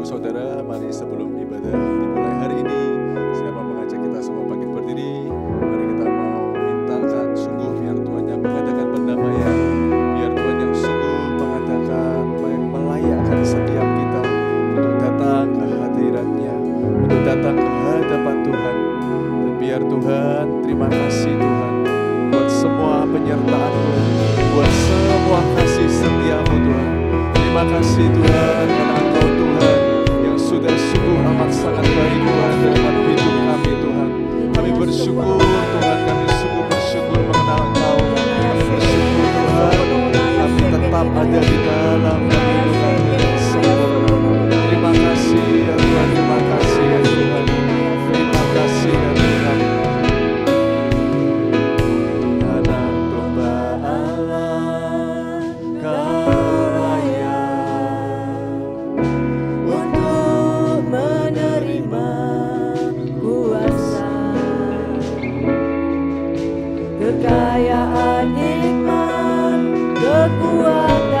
saudara, mari sebelum ibadah dimulai hari ini, saya mau mengajak kita semua bangkit berdiri. Mari kita mau mintakan sungguh biar Tuhan yang mengadakan pendamaian, biar Tuhan yang sungguh mengadakan, melayakkan setiap kita untuk datang ke hadirat-Nya, untuk datang ke hadapan Tuhan. Dan biar Tuhan, terima kasih Tuhan buat semua penyertaan-Mu, buat semua kasih setia-Mu Tuhan. Terima kasih Tuhan karena Engkau Tuhan yang sudah sungguh amat sangat baik Tuhan dalam hidup kami Tuhan. Kami bersyukur Tuhan, kami sungguh bersyukur mengenal Engkau. Kami bersyukur Tuhan, kami tetap ada di dalam kehidupan yang sempurna. Terima kasih ya Tuhan, terima kasih ya Tuhan, terima kasih ya Tuhan. Anak domba Allah, Kau kekayaan, nikmat, kekuatan,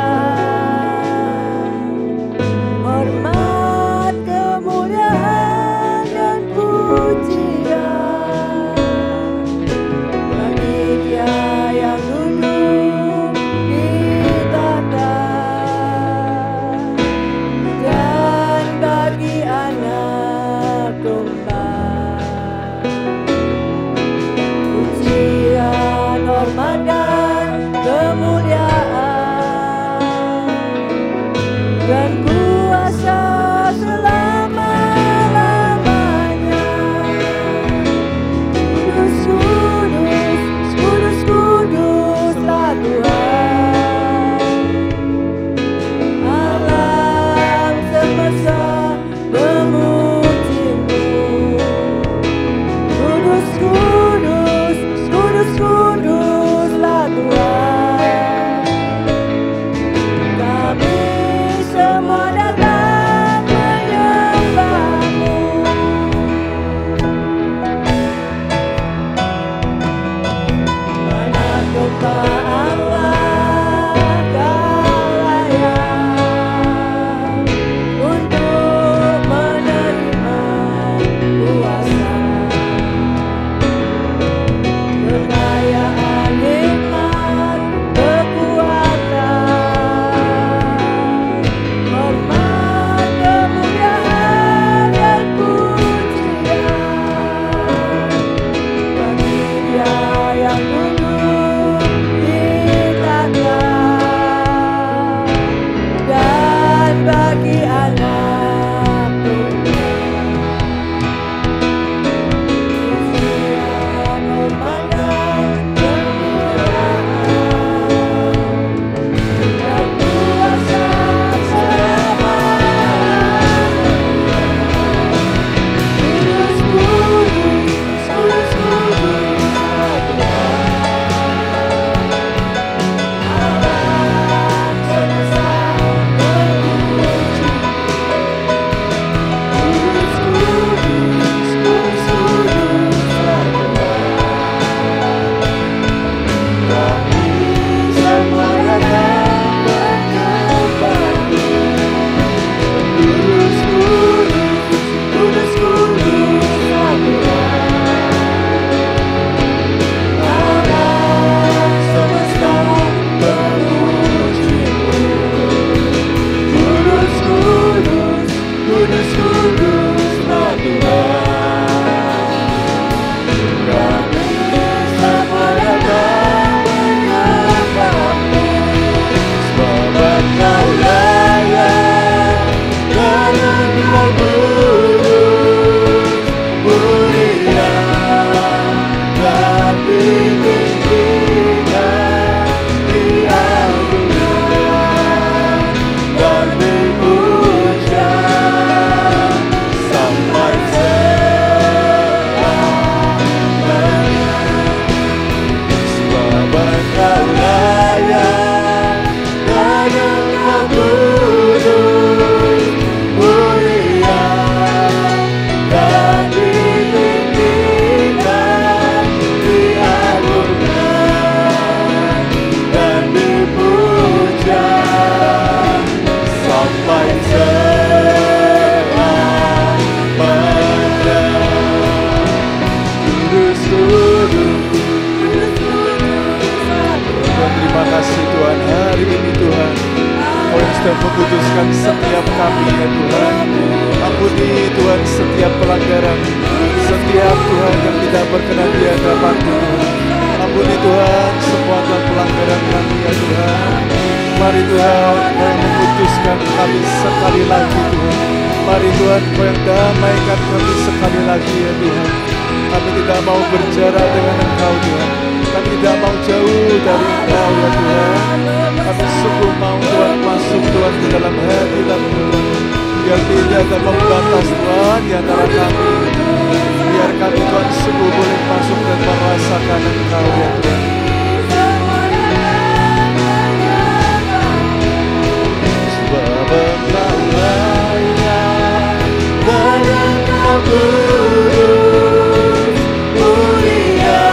sudah memutuskan setiap kami ya Tuhan. Ampuni Tuhan setiap pelanggaran, setiap Tuhan yang tidak berkenan di hadapan-Mu Tuhan. Ampuni Tuhan semua Tuhan pelanggaran kami ya Tuhan. Mari Tuhan Kau yang memutuskan kami sekali lagi Tuhan. Mari Tuhan Kau yang damaikan kami sekali lagi ya Tuhan. Kami tidak mau berjarak dengan Engkau Tuhan. Kami tidak mau jauh dari Engkau ya Tuhan. Kami sungguh mau Tuhan masuk Tuhan ke dalam hadirat-Mu Tuhan. Biar tidak ada pembatas Tuhan di antara kami. Biar kami Tuhan sungguh boleh masuk dan merasakan Engkau ya Tuhan. Sebab Engkau layak dan Engkau kudus, mulia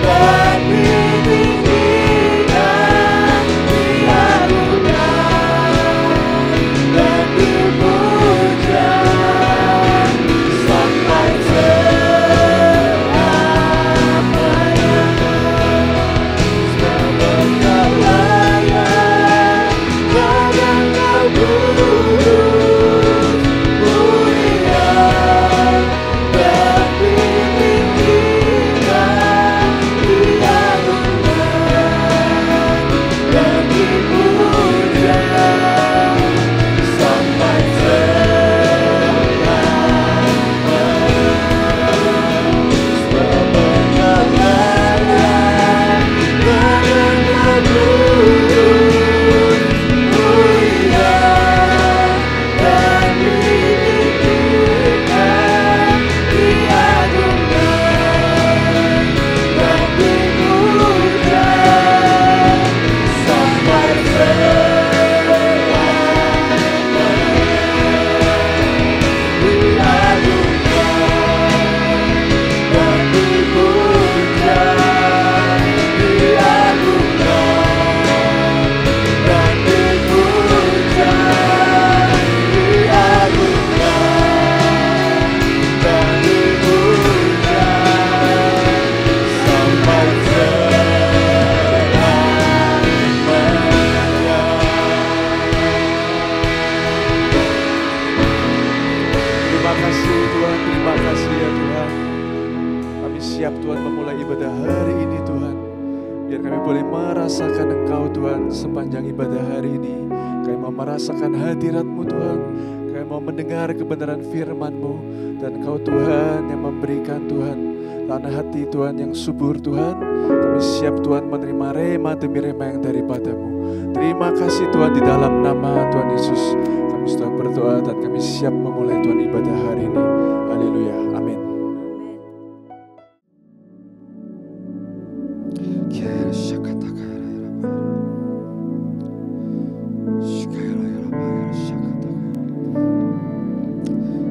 dan ditinggikan, diagungkan dan dipuja sampai selamanya. Sebab Engkau layak dan Engkau kudus, mulia dan ditinggikan, diagungkan dan dipuja sampai selamanya. Sebab Engkau layak dan Engkau kudus, mulia dan ditinggikan, diagungkan dan dipuja sampai Terima kasih Tuhan, terima kasih ya Tuhan. Kami siap Tuhan memulai ibadah hari ini Tuhan. Biar kami boleh merasakan Engkau Tuhan sepanjang ibadah hari ini. Kami mau merasakan hadirat-Mu Tuhan. Kami mau mendengar kebenaran firman-Mu. Dan Engkau Tuhan yang memberikan Tuhan tanah hati Tuhan yang subur Tuhan. Kami siap Tuhan menerima rema demi rema yang daripada-Mu. Terima kasih Tuhan di dalam nama Tuhan Yesus. Kami sudah berdoa dan kami siap memulai Tuhan ibadah hari ini. Haleluya. Amin.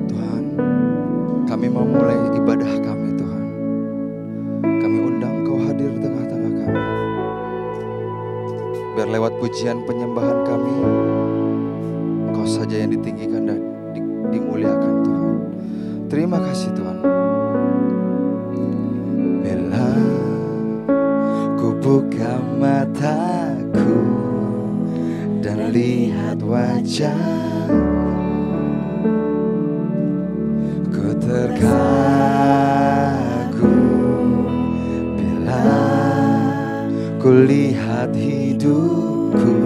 Tuhan, kami mau mulai ibadah kami Tuhan. Kami undang Kau hadir di tengah-tengah kami. Biar lewat pujian penyembahan kami, Kau saja yang ditinggikan dan dimuliakan Tuhan. Terima kasih Tuhan. Bila ku buka mataku dan lihat wajah-Mu, ku terkagum. Bila ku lihat hidupku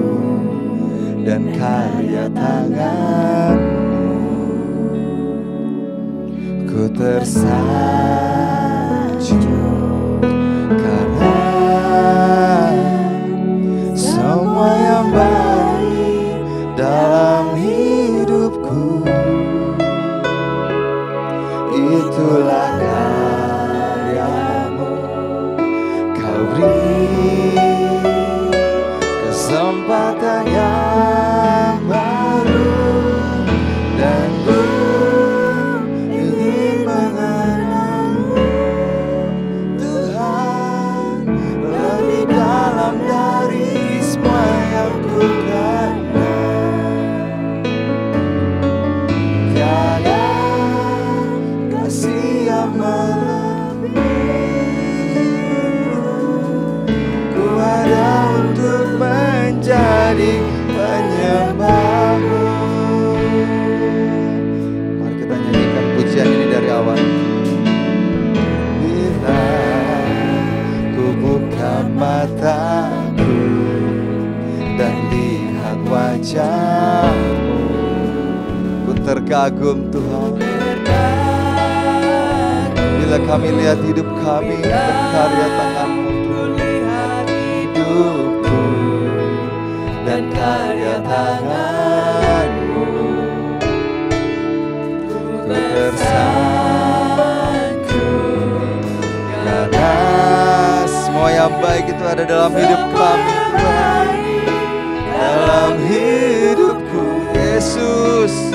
dan karya tangan-Mu, ku tersanjung karena semua yang baik dalam hidupku itulah karya-Mu. Kau beri kesempatan yang baru dan ku ingin mengenal-Mu. melihat wajah-Mu. Ku terkagum Tuhan. Bila kami lihat hidup kami berkarya tangan-Mu Tuhan. Hidupku dan karya tangan-Mu, ku tersangkut karena semua yang baik itu ada dalam hidup kami Tuhan. Dalam hidupku Yesus,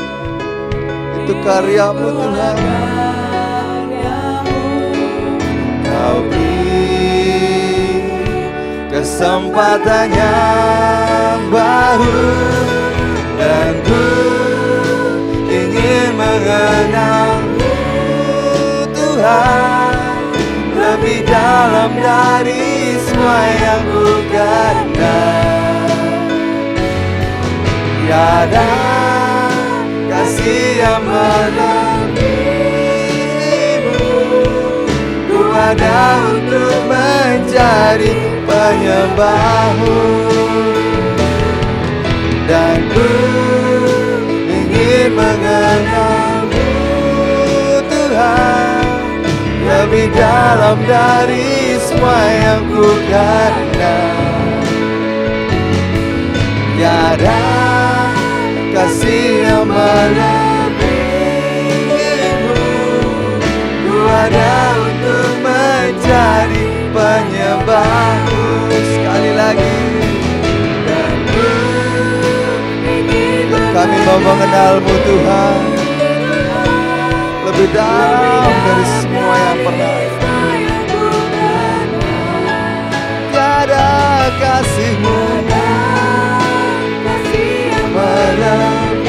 itu karya-Mu Tuhan. Kau beri kesempatan yang baru, dan ku ingin mengenal-Mu Tuhan lebih dalam dari semua yang ku kenal. Tiada kasih yang melebihi-Mu, ku ada untuk menjadi penyembah-Mu, dan ku ingin mengenal-Mu Tuhan lebih dalam dari semua yang ku kenal. Tiada kasih yang melebihi-Mu, ku ada untuk menjadi penyembah-Mu. Sekali lagi, dan kami mau mengenal-Mu Tuhan lebih dalam dari semua yang pernah. Tiada kasih-Mu melebihi-Mu,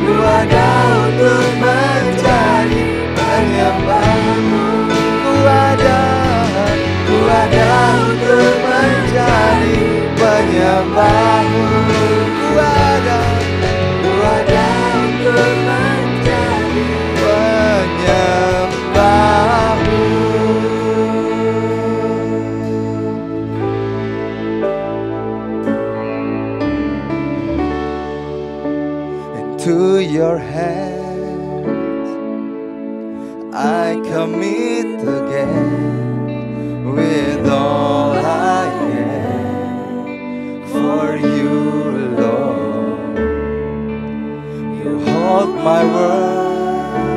ku ada untuk menjadi penyembah-Mu. Ku ada untuk menjadi penyembah-Mu. Ku ada untuk menjadi penyembah-Mu. Into your hands I commit again, with all I am for you, Lord. You hold my world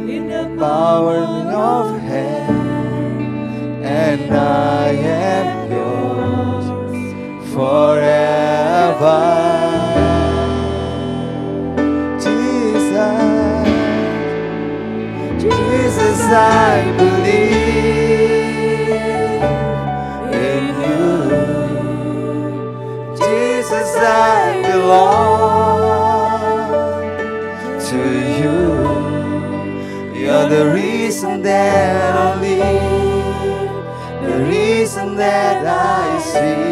in the power of hand, and I am yours forever. Jesus, I believe in you. Jesus, I belong to you. You're the reason that I live, the reason that I see,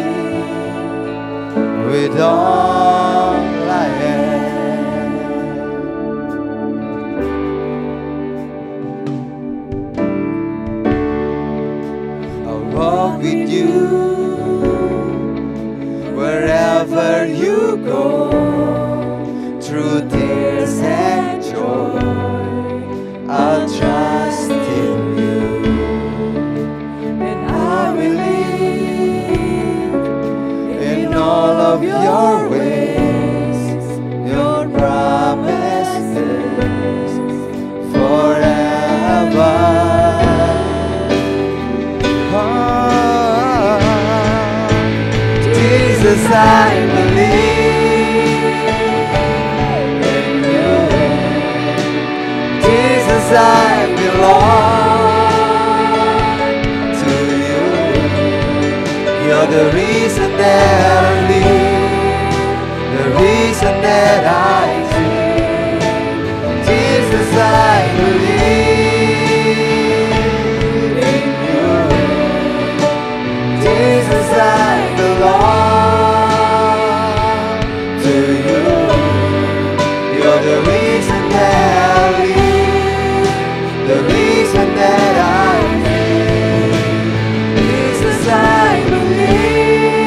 with all I am. Walk with you wherever you go, through tears and joy. I'll trust in you, and I believe in all of your ways, your promises forever. Jesus, I believe in you. Jesus, I belong to you. You're the reason that I live, the reason that I dream. Jesus, I believe in you. Jesus, I belong. The reason that I live, the reason that I live. Jesus, I believe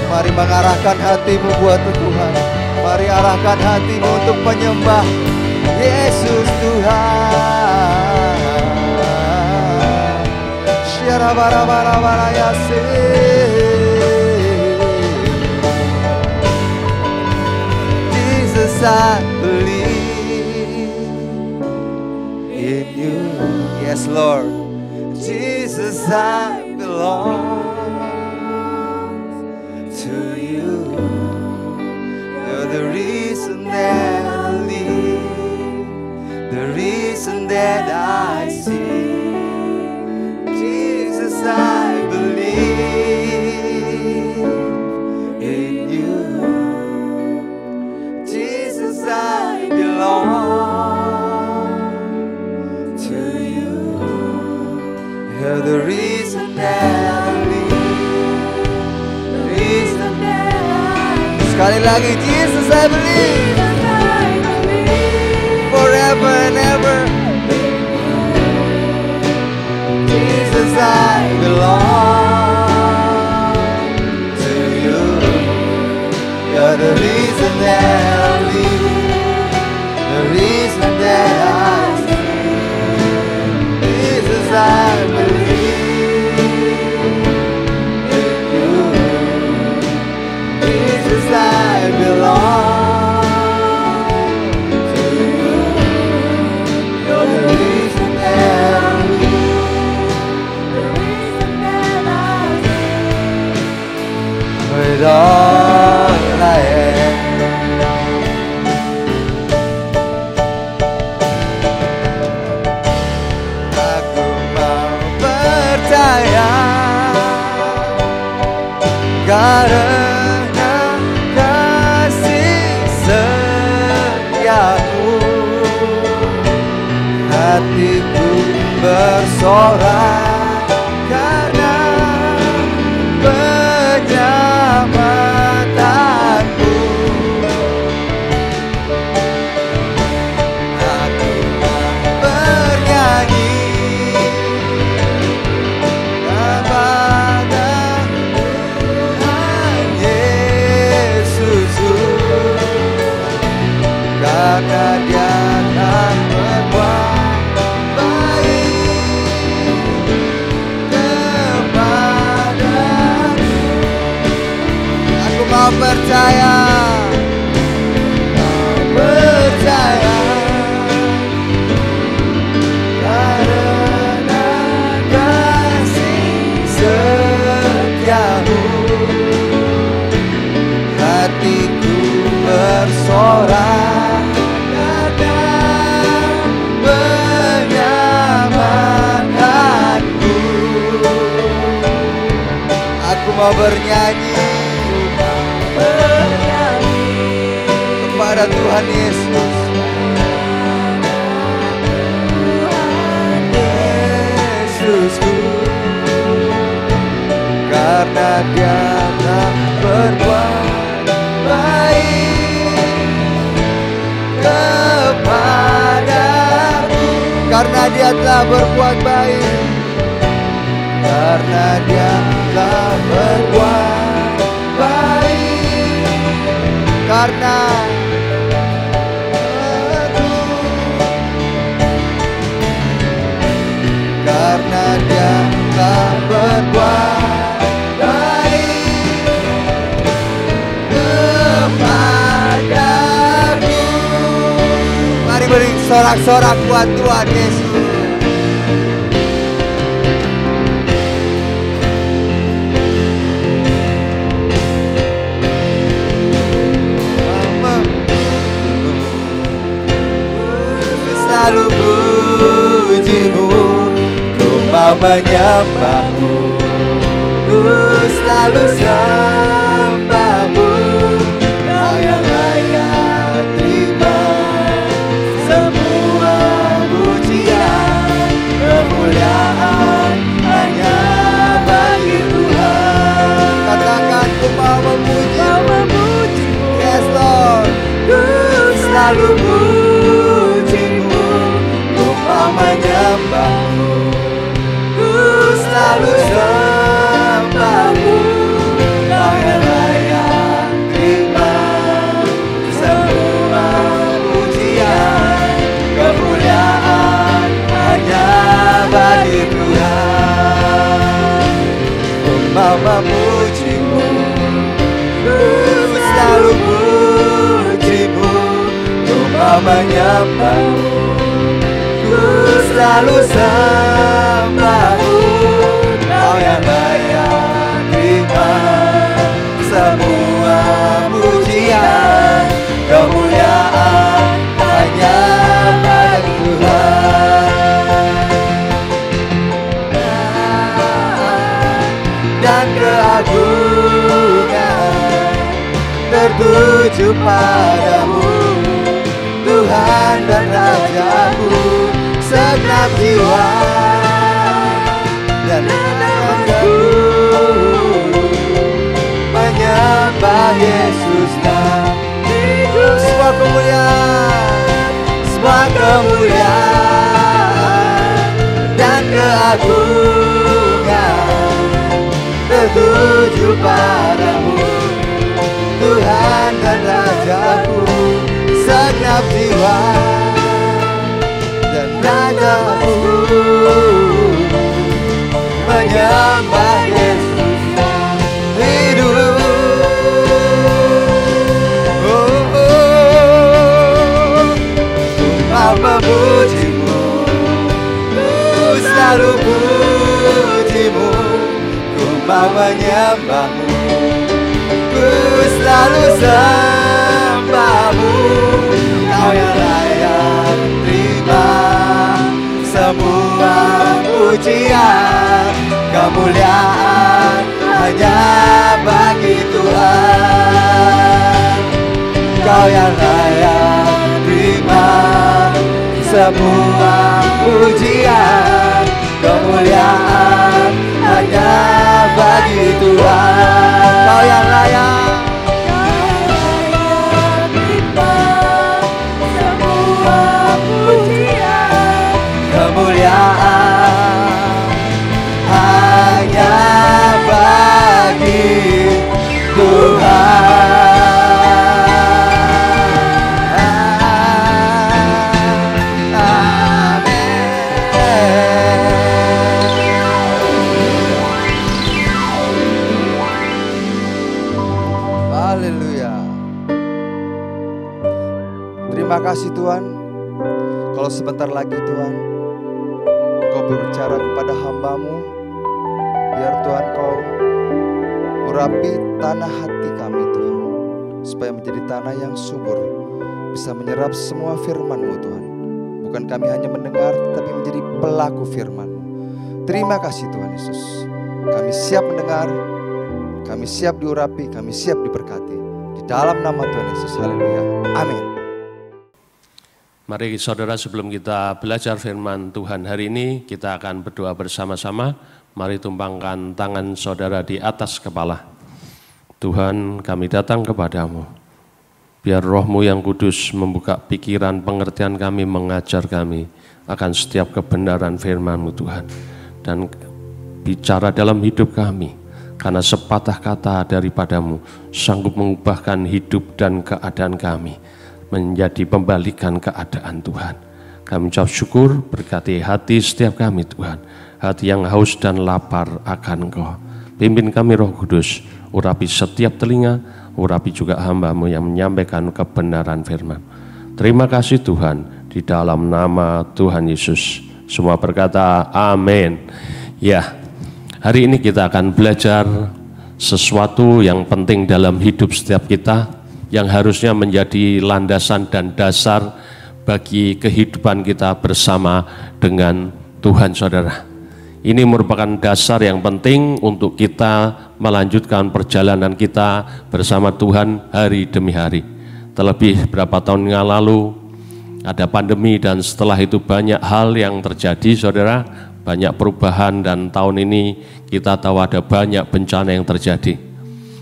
Mari mengarahkan hatimu buat Tuhan. Mari arahkan hatimu untuk menyembah Yesus Tuhan. Syara bara bara bara yase. Jesus, I believe in you. Yes, Lord. Jesus, I belong to you. You're the reason that I live, the reason that I see. Jesus, I believe in you. Jesus, I belong to you. You're the reason that I live, the reason that I see. Sekali lagi, Jesus, I believe, forever and ever. Jesus, I belong to you. You're the reason that I live, the reason that I see. Jesus, I believe in you. Jesus, I belong to you. You're the reason that I live, the reason that I see. With all I am, aku mau percaya karena kasih setiamu. Hatiku bersorak karena penyelamatanmu. Aku mau bernyanyi kepada Tuhan Yesusku, karena Dia akan berbuat baik kepadaku. Aku mau percaya, karena kasih setiamu. Hatiku bersorak karena penyelamatanmu. Aku mau bernyanyi kepada Tuhan Yesus. Yesusku, karena Dia telah berbuat baik kepadaku. Karena Dia telah berbuat baik, karena Dia telah berbuat baik, karena Dia telah berbuat baik kepadaku. Mari beri sorak-sorak buat Tuhan Yesus. Selalu puji menyembahmu, ku selalu sembahmu. Kau yang layak terima semua pujian, kemuliaan hanya bagi Tuhan. Katakan ku mau memuji-Mu, yes Lord. Ku selalu puji-Mu, ku mau menyembahmu, ku selalu sembahmu. Kau yang layak terima semua pujian, kemuliaan hanya bagi Tuhan. Ku mau memuji-Mu, ku selalu puji-Mu, ku mau menyembahmu, ku selalu sembahmu. Kau yang layak terima semua pujian, kemuliaan hanya bagi Tuhan. Dan keagungan tertuju padamu, Tuhan dan Rajaku. Segenap jiwa dan ragaku menyembah Yesus namiku. Semua kemuliaan dan keagungan tertuju padamu, Tuhan dan Rajaku. Segenap jiwa dan ragaku menyembah Yesus hidup. Ku mau memuji-Mu, ku selalu puji-Mu, ku mau menyembah-Mu, ku selalu sembah-Mu. Kau yang layak terima semua pujian, kemuliaan hanya bagi Tuhan. Kau yang layak terima semua pujian, kemuliaan hanya bagi Tuhan. Kau yang layak kemuliaan hanya bagi Tuhan. Amin. Haleluya. Terima kasih Tuhan. Kalau sebentar lagi Tuhan Kau berbicara kepada hamba-Mu, biar Tuhan Kau urapi tanah hati kami Tuhan, supaya menjadi tanah yang subur, bisa menyerap semua firman-Mu Tuhan. Bukan kami hanya mendengar, tapi menjadi pelaku firman-Mu. Terima kasih Tuhan Yesus. Kami siap mendengar, kami siap diurapi, kami siap diberkati. Di dalam nama Tuhan Yesus, haleluya, amin. Mari saudara, sebelum kita belajar firman Tuhan hari ini, kita akan berdoa bersama-sama. Mari tumpangkan tangan saudara di atas kepala. Tuhan, kami datang kepadamu. Biar Roh-Mu yang kudus membuka pikiran pengertian kami, mengajar kami akan setiap kebenaran firman-Mu Tuhan. Dan bicara dalam hidup kami, karena sepatah kata daripadamu sanggup mengubahkan hidup dan keadaan kami menjadi pembalikan keadaan Tuhan. Kami ucap syukur, berkati hati setiap kami Tuhan, hati yang haus dan lapar akan Engkau. Pimpin kami Roh Kudus, urapi setiap telinga, urapi juga hamba-Mu yang menyampaikan kebenaran firman. Terima kasih Tuhan, di dalam nama Tuhan Yesus. Semua berkata amin. Ya, hari ini kita akan belajar sesuatu yang penting dalam hidup setiap kita, yang harusnya menjadi landasan dan dasar bagi kehidupan kita bersama dengan Tuhan, saudara. Ini merupakan dasar yang penting untuk kita melanjutkan perjalanan kita bersama Tuhan hari demi hari. Terlebih berapa tahun yang lalu ada pandemi dan setelah itu banyak hal yang terjadi, saudara, banyak perubahan, dan tahun ini kita tahu ada banyak bencana yang terjadi.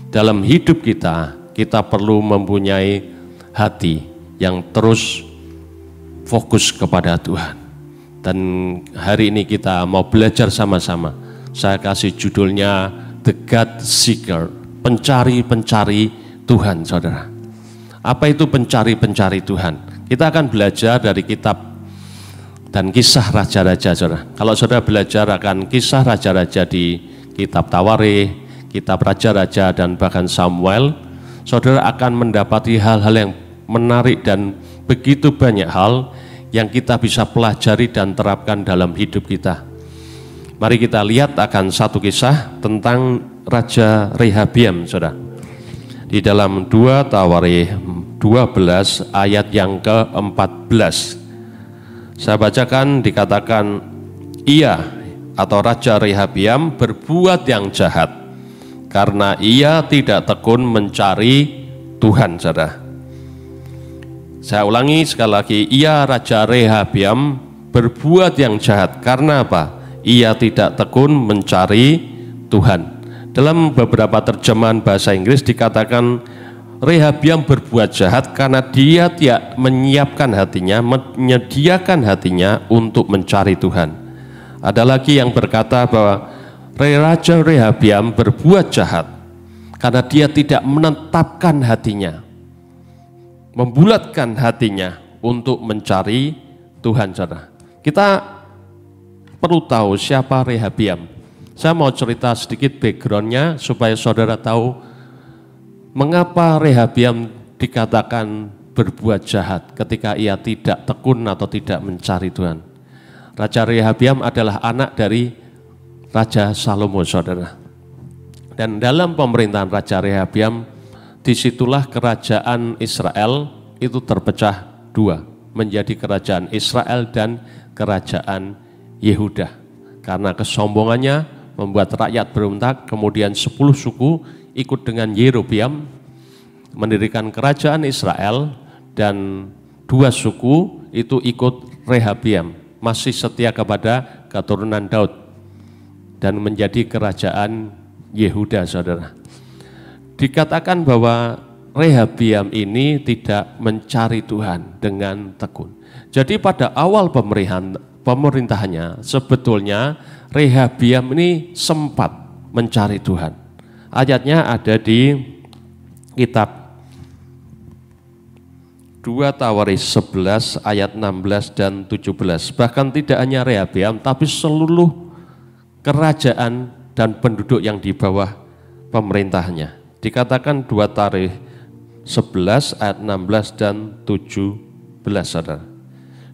Dalam hidup kita perlu mempunyai hati yang terus fokus kepada Tuhan. Dan hari ini kita mau belajar sama-sama. Saya kasih judulnya The God Seeker, pencari-pencari Tuhan, saudara. Apa itu pencari-pencari Tuhan? Kita akan belajar dari kitab dan kisah raja-raja, saudara. Kalau saudara belajar akan kisah raja-raja di kitab Tawarikh, kitab raja-raja, dan bahkan Samuel, saudara akan mendapati hal-hal yang menarik dan begitu banyak hal yang kita bisa pelajari dan terapkan dalam hidup kita. Mari kita lihat akan satu kisah tentang Raja Rehabiam, saudara. Di dalam 2 Tawarikh 12 ayat yang ke-14. Saya bacakan, dikatakan, ia atau Raja Rehabiam berbuat yang jahat karena ia tidak tekun mencari Tuhan, saudara. Saya ulangi sekali lagi, ia Raja Rehabiam berbuat yang jahat. Karena apa? Ia tidak tekun mencari Tuhan. Dalam beberapa terjemahan bahasa Inggris dikatakan Rehabiam berbuat jahat karena dia tidak menyiapkan hatinya, menyediakan hatinya untuk mencari Tuhan. Ada lagi yang berkata bahwa Raja Rehabiam berbuat jahat karena dia tidak menetapkan hatinya, membulatkan hatinya untuk mencari Tuhan, saudara. Kita perlu tahu siapa Rehabiam. Saya mau cerita sedikit backgroundnya supaya saudara tahu mengapa Rehabiam dikatakan berbuat jahat ketika ia tidak tekun atau tidak mencari Tuhan. Raja Rehabiam adalah anak dari Raja Salomo, saudara. Dan dalam pemerintahan Raja Rehabiam, disitulah kerajaan Israel itu terpecah dua, menjadi kerajaan Israel dan kerajaan Yehuda. Karena kesombongannya membuat rakyat berontak, kemudian 10 suku ikut dengan Yerobeam mendirikan kerajaan Israel, dan 2 suku itu ikut Rehabiam, masih setia kepada keturunan Daud, dan menjadi kerajaan Yehuda, saudara. Dikatakan bahwa Rehabiam ini tidak mencari Tuhan dengan tekun. Jadi pada awal pemerintahannya sebetulnya Rehabiam ini sempat mencari Tuhan. Ayatnya ada di kitab 2 Tawarikh 11 ayat 16 dan 17. Bahkan tidak hanya Rehabiam tapi seluruh kerajaan dan penduduk yang di bawah pemerintahnya. Dikatakan 2 Tawarikh 11 ayat 16 dan 17, saudara.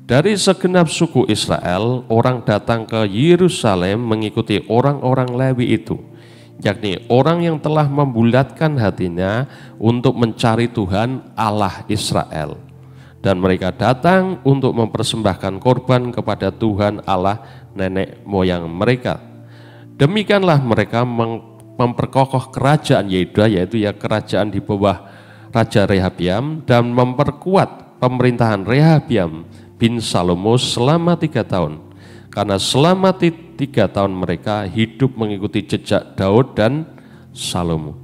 Dari segenap suku Israel, orang datang ke Yerusalem mengikuti orang-orang Lewi itu, yakni orang yang telah membulatkan hatinya untuk mencari Tuhan Allah Israel. Dan mereka datang untuk mempersembahkan korban kepada Tuhan Allah nenek moyang mereka. Demikianlah mereka memperkokoh kerajaan Yehuda, yaitu ya kerajaan di bawah Raja Rehabiam, dan memperkuat pemerintahan Rehabiam bin Salomo selama 3 tahun. Karena selama 3 tahun mereka hidup mengikuti jejak Daud dan Salomo.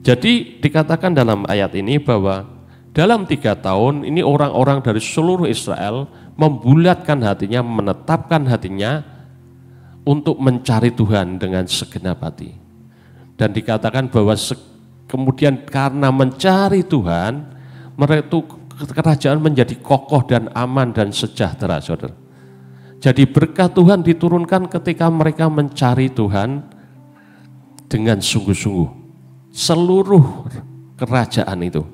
Jadi dikatakan dalam ayat ini bahwa dalam 3 tahun ini orang-orang dari seluruh Israel membulatkan hatinya, menetapkan hatinya untuk mencari Tuhan dengan segenap hati. Dan dikatakan bahwa kemudian karena mencari Tuhan, mereka itu kerajaan menjadi kokoh dan aman dan sejahtera, saudara. Jadi berkat Tuhan diturunkan ketika mereka mencari Tuhan dengan sungguh-sungguh. Seluruh kerajaan itu.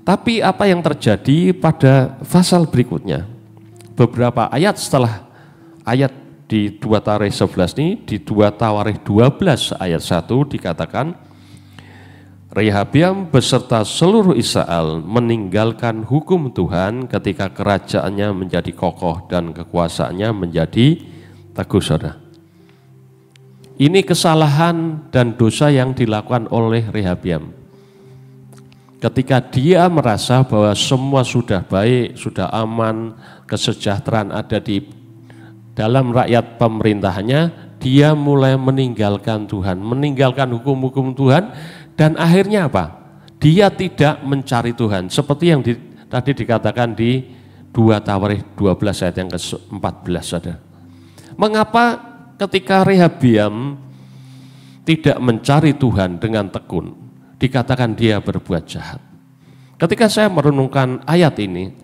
Tapi apa yang terjadi pada pasal berikutnya? Beberapa ayat setelah ayat di 2 Tawarikh 11 ini, di 2 Tawarikh 12 ayat 1 dikatakan, Rehabiam beserta seluruh Israel meninggalkan hukum Tuhan ketika kerajaannya menjadi kokoh dan kekuasaannya menjadi teguh, saudara. Ini kesalahan dan dosa yang dilakukan oleh Rehabiam. Ketika dia merasa bahwa semua sudah baik, sudah aman, kesejahteraan ada di dalam rakyat pemerintahannya, dia mulai meninggalkan Tuhan, meninggalkan hukum-hukum Tuhan, dan akhirnya apa? Dia tidak mencari Tuhan, seperti yang tadi dikatakan di 2 Tawarikh 12 ayat yang ke-14. Saudara. Mengapa ketika Rehabiam tidak mencari Tuhan dengan tekun, dikatakan dia berbuat jahat? Ketika saya merenungkan ayat ini,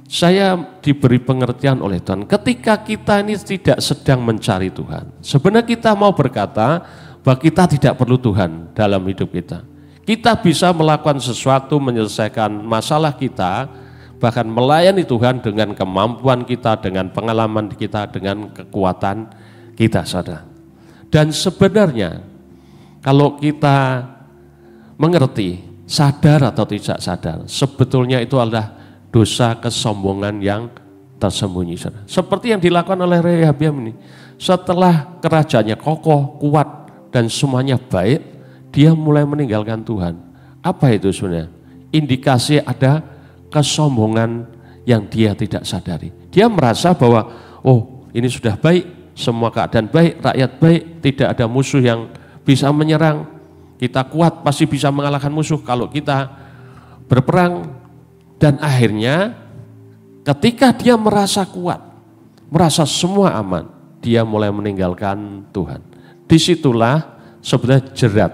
saya diberi pengertian oleh Tuhan, ketika kita ini tidak sedang mencari Tuhan, sebenarnya kita mau berkata bahwa kita tidak perlu Tuhan dalam hidup kita. Kita bisa melakukan sesuatu, menyelesaikan masalah kita, bahkan melayani Tuhan dengan kemampuan kita, dengan pengalaman kita, dengan kekuatan kita, saudara. Dan sebenarnya kalau kita mengerti, sadar atau tidak sadar, sebetulnya itu adalah dosa kesombongan yang tersembunyi, saudara. Seperti yang dilakukan oleh Rehabiam ini. Setelah kerajaannya kokoh, kuat, dan semuanya baik, dia mulai meninggalkan Tuhan. Apa itu sebenarnya? Indikasi ada kesombongan yang dia tidak sadari. Dia merasa bahwa, oh ini sudah baik, semua keadaan baik, rakyat baik, tidak ada musuh yang bisa menyerang. Kita kuat, pasti bisa mengalahkan musuh kalau kita berperang. Dan akhirnya ketika dia merasa kuat, merasa semua aman, dia mulai meninggalkan Tuhan. Disitulah sebenarnya jerat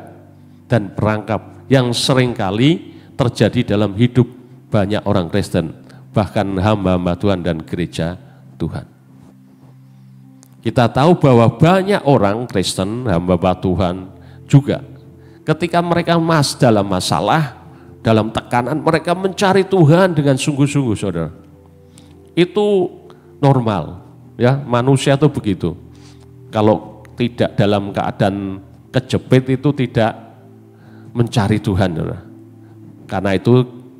dan perangkap yang seringkali terjadi dalam hidup banyak orang Kristen, bahkan hamba-hamba Tuhan dan gereja Tuhan. Kita tahu bahwa banyak orang Kristen, hamba-hamba Tuhan juga, ketika mereka dalam masalah, dalam tekanan, mereka mencari Tuhan dengan sungguh-sungguh, saudara. Itu normal, ya, manusia itu begitu. Kalau tidak dalam keadaan kejepit itu tidak mencari Tuhan, saudara. Karena itu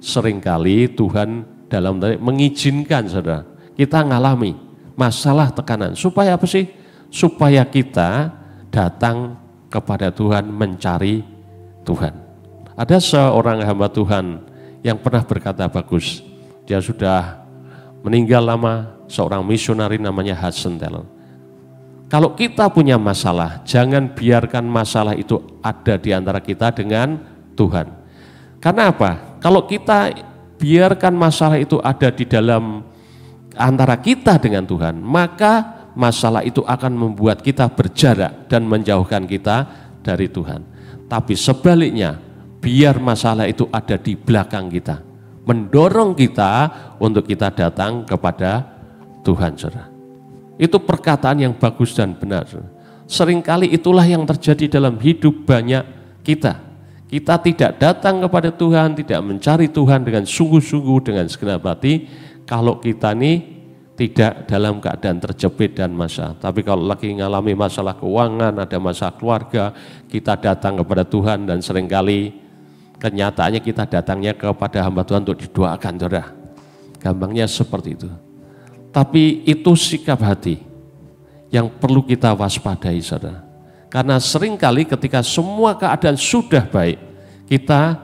seringkali Tuhan dalam mengizinkan, saudara, kita ngalami masalah tekanan. Supaya apa sih? Supaya kita datang kepada Tuhan, mencari Tuhan. Ada seorang hamba Tuhan yang pernah berkata bagus. Dia sudah meninggal lama, seorang misionari namanya Hudson Taylor. Kalau kita punya masalah, jangan biarkan masalah itu ada di antara kita dengan Tuhan. Karena apa? Kalau kita biarkan masalah itu ada di dalam antara kita dengan Tuhan, maka masalah itu akan membuat kita berjarak dan menjauhkan kita dari Tuhan. Tapi sebaliknya, biar masalah itu ada di belakang kita, mendorong kita untuk kita datang kepada Tuhan, saudara. Itu perkataan yang bagus dan benar. Seringkali itulah yang terjadi dalam hidup banyak kita. Kita tidak datang kepada Tuhan, tidak mencari Tuhan dengan sungguh-sungguh, dengan segenap hati, kalau kita ini tidak dalam keadaan terjepit dan masalah. Tapi kalau lagi mengalami masalah keuangan, ada masalah keluarga, kita datang kepada Tuhan, dan seringkali kenyataannya kita datangnya kepada hamba Tuhan untuk didoakan, saudara. Gampangnya seperti itu. Tapi itu sikap hati yang perlu kita waspadai, saudara. Karena seringkali ketika semua keadaan sudah baik, kita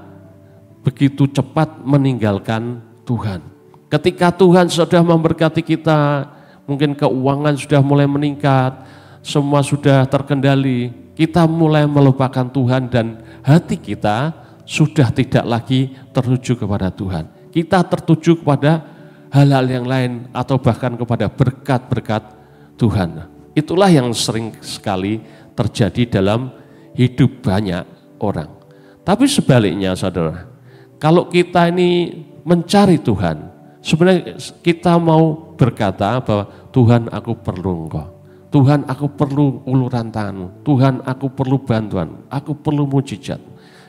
begitu cepat meninggalkan Tuhan. Ketika Tuhan sudah memberkati kita, mungkin keuangan sudah mulai meningkat, semua sudah terkendali, kita mulai melupakan Tuhan dan hati kita sudah tidak lagi tertuju kepada Tuhan. Kita tertuju kepada hal-hal yang lain atau bahkan kepada berkat-berkat Tuhan. Itulah yang sering sekali terjadi dalam hidup banyak orang. Tapi sebaliknya, saudara, kalau kita ini mencari Tuhan, sebenarnya kita mau berkata bahwa Tuhan, aku perlu Engkau. Tuhan, aku perlu uluran tangan-Mu. Tuhan, aku perlu bantuan. Aku perlu mujizat.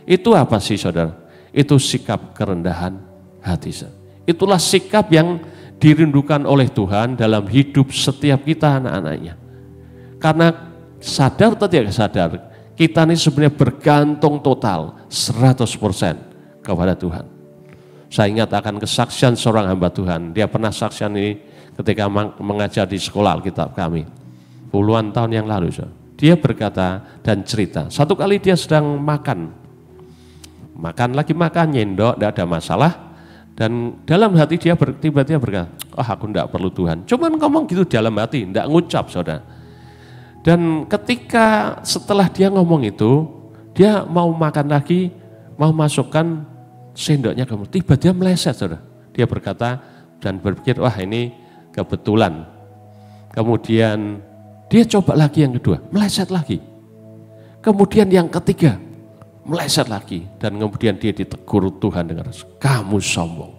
Itu apa sih, saudara? Itu sikap kerendahan hati, saudara. Itulah sikap yang dirindukan oleh Tuhan dalam hidup setiap kita, anak-anaknya. Karena sadar atau tidak sadar, kita ini sebenarnya bergantung total 100% kepada Tuhan. Saya ingat akan kesaksian seorang hamba Tuhan. Dia pernah saksian ini ketika mengajar di sekolah Alkitab kami. Puluhan tahun yang lalu. dia berkata dan cerita. Satu kali dia sedang makan lagi makan, nyendok, tidak ada masalah. Dan dalam hati dia tiba-tiba berkata, aku tidak perlu Tuhan. Cuman ngomong gitu dalam hati, tidak ngucap, saudara. Dan ketika setelah dia ngomong itu, dia mau makan lagi, mau masukkan sendoknya ke mulut, tiba-tiba meleset, saudara. Dia berkata dan berpikir, wah ini kebetulan. Kemudian dia coba lagi yang kedua, meleset lagi. Kemudian yang ketiga, meleset lagi. Dan kemudian dia ditegur Tuhan dengan keras, kamu sombong.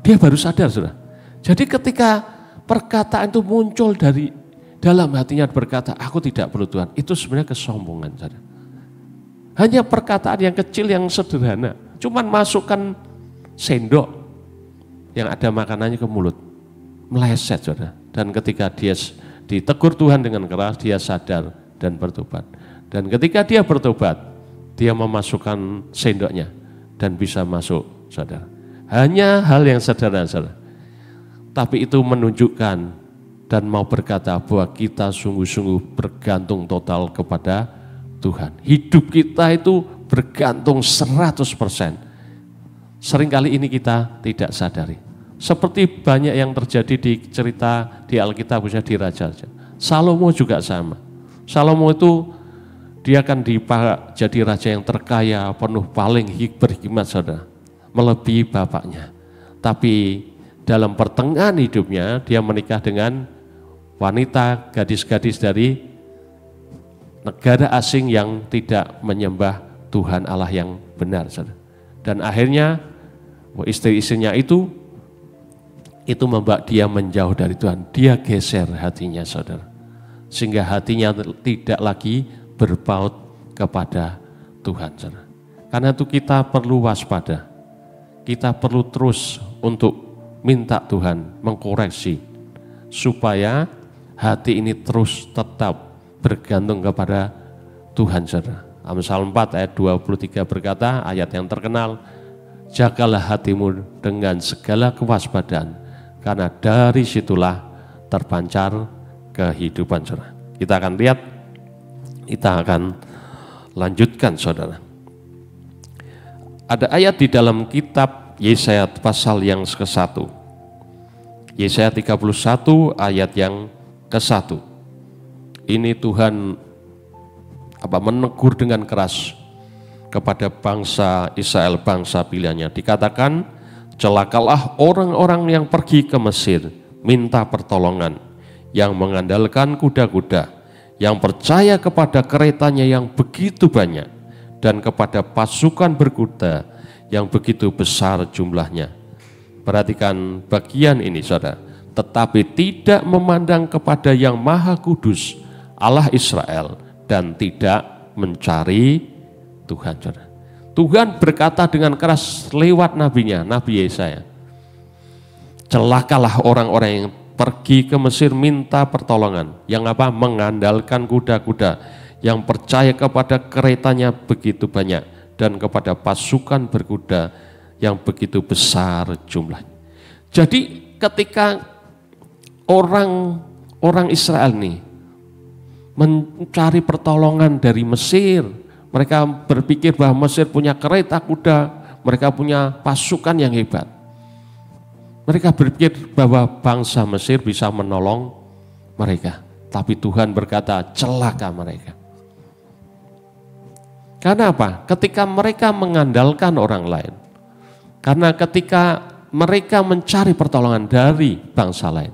Dia baru sadar, saudara. Jadi ketika perkataan itu muncul dari dalam hatinya berkata, aku tidak perlu Tuhan, itu sebenarnya kesombongan, saudara. Hanya perkataan yang kecil, yang sederhana. Cuman masukkan sendok yang ada makanannya ke mulut, meleset, saudara. Dan ketika dia ditegur Tuhan dengan keras, dia sadar dan bertobat. Dan ketika dia bertobat, dia memasukkan sendoknya dan bisa masuk, saudara. Hanya hal yang sederhana, saudara. Tapi itu menunjukkan dan mau berkata bahwa kita sungguh-sungguh bergantung total kepada Tuhan. Hidup kita itu bergantung 100%. Seringkali ini kita tidak sadari. Seperti banyak yang terjadi di cerita di Alkitab, khususnya di Raja. Salomo juga sama. Salomo itu dia akan jadi raja yang terkaya, penuh paling berhikmat, saudara, melebihi bapaknya. Tapi dalam pertengahan hidupnya dia menikah dengan wanita, gadis-gadis dari negara asing yang tidak menyembah Tuhan Allah yang benar, saudara. Dan akhirnya istri-istrinya itu membuat dia menjauh dari Tuhan. Dia geser hatinya, saudara. Sehingga hatinya tidak lagi berpaut kepada Tuhan, saudara. Karena itu kita perlu waspada. Kita perlu terus untuk minta Tuhan mengkoreksi. Supaya hati ini terus tetap bergantung kepada Tuhan, saudara. Amsal 4 ayat 23 berkata, ayat yang terkenal, jagalah hatimu dengan segala kewaspadaan, karena dari situlah terpancar kehidupan, saudara. Kita akan lihat, kita akan lanjutkan, saudara. Ada ayat di dalam kitab Yesaya pasal yang ke-1. Yesaya 31 ayat yang ke-1. Ini Tuhan menegur dengan keras kepada bangsa Israel, bangsa pilihannya. Dikatakan, celakalah orang-orang yang pergi ke Mesir minta pertolongan, yang mengandalkan kuda-kuda, yang percaya kepada keretanya yang begitu banyak, dan kepada pasukan berkuda yang begitu besar jumlahnya. Perhatikan bagian ini, saudara. Tetapi tidak memandang kepada yang Maha Kudus, Allah Israel, dan tidak mencari Tuhan, saudara. Tuhan berkata dengan keras lewat nabinya, Nabi Yesaya. Celakalah orang-orang yang pergi ke Mesir minta pertolongan, yang mengandalkan kuda-kuda, yang percaya kepada keretanya begitu banyak, dan kepada pasukan berkuda yang begitu besar jumlahnya. Jadi ketika orang Israel nih mencari pertolongan dari Mesir, mereka berpikir bahwa Mesir punya kereta kuda, mereka punya pasukan yang hebat. Mereka berpikir bahwa bangsa Mesir bisa menolong mereka. Tapi Tuhan berkata, celaka mereka. Karena apa? Ketika mereka mengandalkan orang lain. Karena ketika mereka mencari pertolongan dari bangsa lain,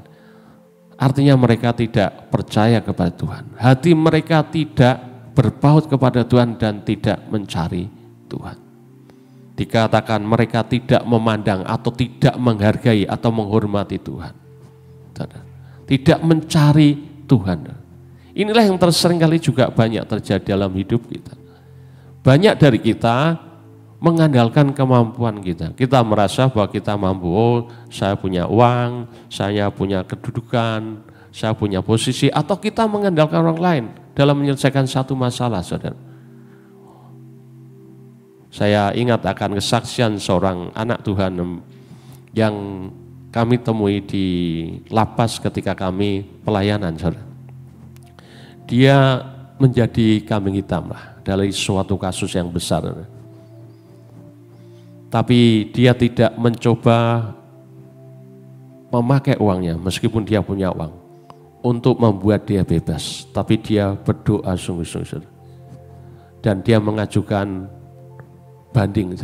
artinya mereka tidak percaya kepada Tuhan. Hati mereka tidak berpaut kepada Tuhan dan tidak mencari Tuhan. Dikatakan mereka tidak memandang atau tidak menghargai atau menghormati Tuhan. Tidak mencari Tuhan. Inilah yang seringkali juga banyak terjadi dalam hidup kita. Banyak dari kita mengandalkan kemampuan kita. Kita merasa bahwa kita mampu, saya punya uang, saya punya kedudukan, saya punya posisi, atau kita mengandalkan orang lain dalam menyelesaikan satu masalah, saudara. Saya ingat akan kesaksian seorang anak Tuhan yang kami temui di lapas ketika kami pelayanan, saudara. dia menjadi kambing hitam lah dari suatu kasus yang besar. Tapi dia tidak mencoba memakai uangnya meskipun dia punya uang untuk membuat dia bebas. Tapi dia berdoa sungguh-sungguh dan dia mengajukan banding.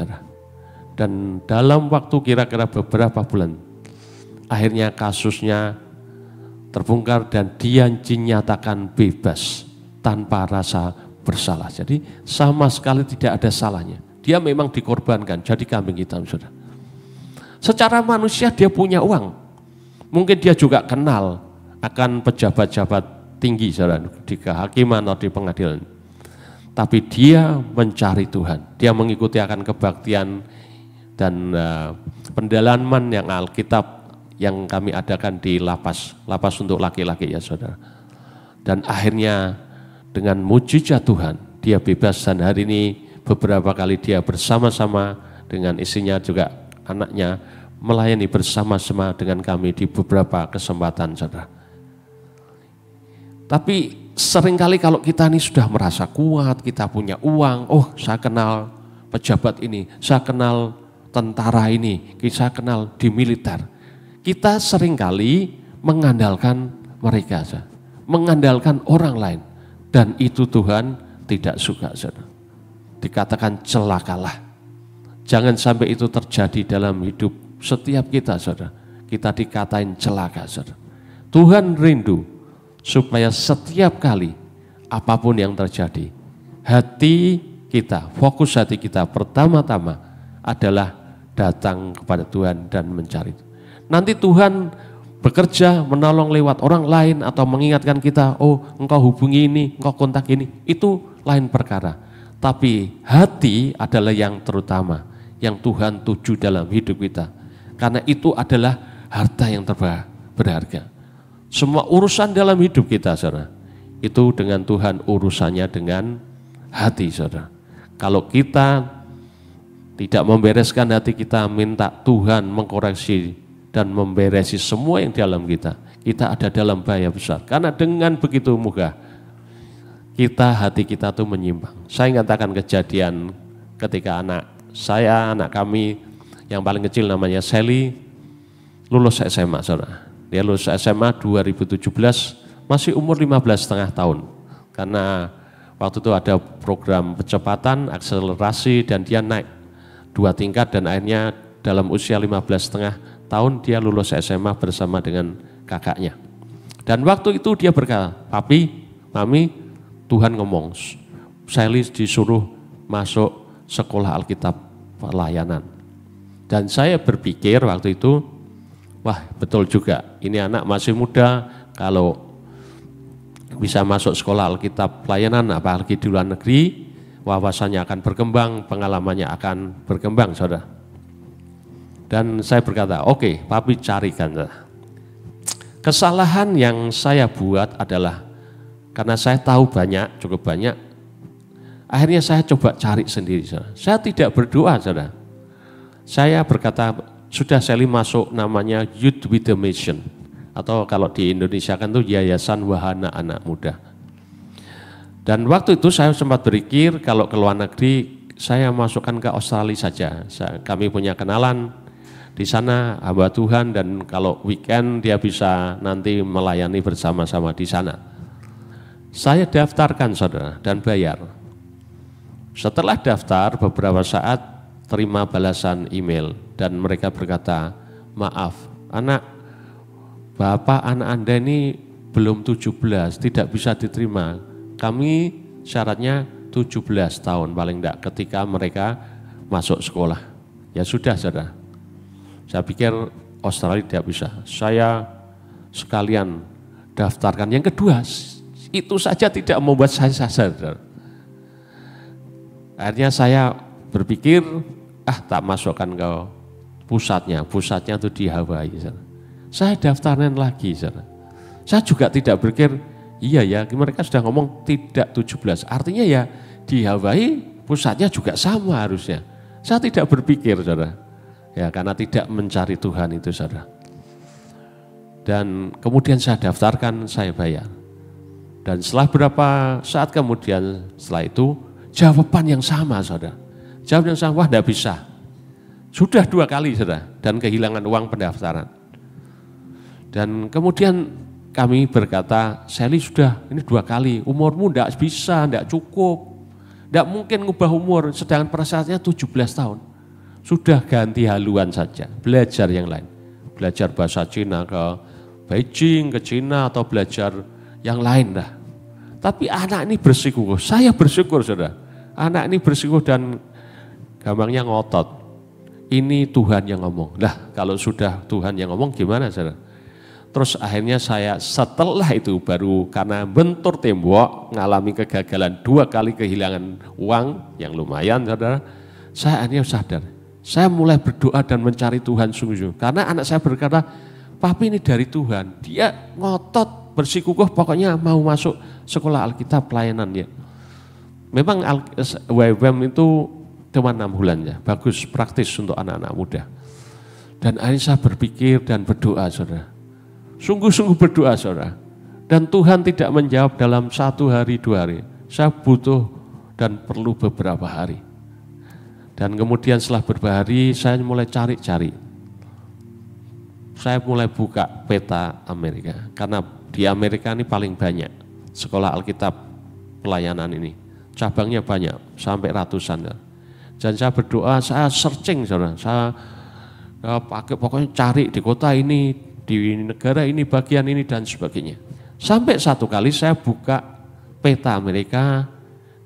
Dan dalam waktu kira-kira beberapa bulan akhirnya kasusnya terbongkar dan dia dinyatakan bebas tanpa rasa bersalah. Jadi sama sekali tidak ada salahnya. Dia memang dikorbankan jadi kambing hitam, saudara. Secara manusia dia punya uang. Mungkin dia juga kenal akan pejabat-pejabat tinggi, saudara, di kehakiman atau di pengadilan. Tapi dia mencari Tuhan. Dia mengikuti akan kebaktian dan pendalaman yang Alkitab yang kami adakan di lapas untuk laki-laki ya, saudara. Dan akhirnya dengan mujizat Tuhan, dia bebas dan hari ini beberapa kali dia bersama-sama dengan istrinya juga anaknya melayani bersama-sama dengan kami di beberapa kesempatan, saudara. Tapi seringkali kalau kita ini sudah merasa kuat, kita punya uang, oh saya kenal pejabat ini, saya kenal tentara ini, saya kenal di militer. Kita seringkali mengandalkan mereka, mengandalkan orang lain. Dan itu Tuhan tidak suka, saudara. Dikatakan celakalah. Jangan sampai itu terjadi dalam hidup setiap kita, saudara. Kita dikatain celaka, saudara. Tuhan rindu supaya setiap kali apapun yang terjadi, hati kita, fokus hati kita pertama-tama adalah datang kepada Tuhan dan mencari. Nanti Tuhan bekerja menolong lewat orang lain atau mengingatkan kita, oh engkau hubungi ini, engkau kontak ini, itu lain perkara. Tapi hati adalah yang terutama, yang Tuhan tuju dalam hidup kita. Karena itu adalah harta yang berharga. Semua urusan dalam hidup kita, saudara, itu dengan Tuhan urusannya dengan hati, saudara. Kalau kita tidak membereskan hati kita, minta Tuhan mengkoreksi dan memberesi semua yang di dalam kita, kita ada dalam bahaya besar. Karena dengan begitu mudah, hati kita tuh menyimpang. Saya ingatkan kejadian ketika anak kami yang paling kecil namanya Sally, lulus SMA, saudara. Dia lulus SMA 2017, masih umur 15,5 tahun. Karena waktu itu ada program percepatan, akselerasi, dan dia naik 2 tingkat dan akhirnya dalam usia 15,5 tahun dia lulus SMA bersama dengan kakaknya. Dan waktu itu dia berkata, papi, mami, Tuhan ngomong, Sally disuruh masuk sekolah Alkitab pelayanan. Dan saya berpikir waktu itu, wah betul juga, ini anak masih muda, kalau bisa masuk sekolah Alkitab pelayanan, apalagi di luar negeri, wawasannya akan berkembang, pengalamannya akan berkembang, saudara. Dan saya berkata, oke, papi carikan. Kesalahan yang saya buat adalah, karena saya tahu cukup banyak, akhirnya saya coba cari sendiri, saudara. Saya tidak berdoa, saudara. Saya berkata, sudah Sally masuk namanya Youth with a Mission, atau kalau di Indonesia kan itu Yayasan Wahana Anak Muda. Dan waktu itu saya sempat berpikir kalau ke luar negeri saya masukkan ke Australia saja. Kami punya kenalan di sana, hamba Tuhan, dan kalau weekend dia bisa nanti melayani bersama-sama di sana. Saya daftarkan, saudara, dan bayar. Setelah daftar beberapa saat terima balasan email dan mereka berkata, maaf anak, bapak anak Anda ini belum 17, tidak bisa diterima. Kami syaratnya 17 tahun paling enggak ketika mereka masuk sekolah. Ya sudah, saudara. Saya pikir Australia tidak bisa. Saya sekalian daftarkan. Yang kedua, itu saja tidak membuat saya sadar. Akhirnya saya berpikir, tak masukkan ke pusatnya itu di Hawaii. Saudara. Saya daftarkan lagi, saudara. Saya juga tidak berpikir, iya ya, mereka sudah ngomong tidak 17. Artinya ya di Hawaii pusatnya juga sama harusnya. Saya tidak berpikir, saudara. Ya, karena tidak mencari Tuhan itu, saudara. Dan kemudian saya daftarkan, saya bayar. Dan setelah berapa saat kemudian setelah itu jawaban yang sama saudara. Jawaban yang sama, wah tidak bisa. Sudah 2 kali saudara dan kehilangan uang pendaftaran. Dan kemudian kami berkata, Sally sudah ini 2 kali, umurmu tidak bisa, tidak cukup. Tidak mungkin ngubah umur, sedangkan persyaratnya 17 tahun. Sudah ganti haluan saja, belajar yang lain. Belajar bahasa Cina ke Beijing, ke Cina atau belajar yang lain dah. Tapi anak ini bersikukuh, saya bersyukur saudara. Anak ini bersikukuh dan gampangnya ngotot. Ini Tuhan yang ngomong. Lah kalau sudah Tuhan yang ngomong gimana saudara? Terus akhirnya saya setelah itu baru karena bentur tembok, ngalami kegagalan 2 kali kehilangan uang yang lumayan saudara. Saya akhirnya sadar, saya mulai berdoa dan mencari Tuhan sungguh-sungguh. Karena anak saya berkata, papi ini dari Tuhan, dia ngotot bersikukuh pokoknya mau masuk sekolah Alkitab pelayanan ya. Memang WWM itu cuma 6 bulan ya, bagus praktis untuk anak-anak muda. Dan akhirnya saya berpikir dan berdoa saudara. Sungguh-sungguh berdoa saudara. Dan Tuhan tidak menjawab dalam 1 hari 2 hari. Saya butuh dan perlu beberapa hari. Dan kemudian setelah beberapa hari saya mulai cari-cari. Saya mulai buka peta Amerika. Karena di Amerika ini paling banyak sekolah Alkitab pelayanan ini. Cabangnya banyak, sampai ratusan. Dan saya berdoa, saya searching saudara. Saya pakai pokoknya cari di kota ini, di negara ini, bagian ini dan sebagainya. Sampai 1 kali saya buka peta Amerika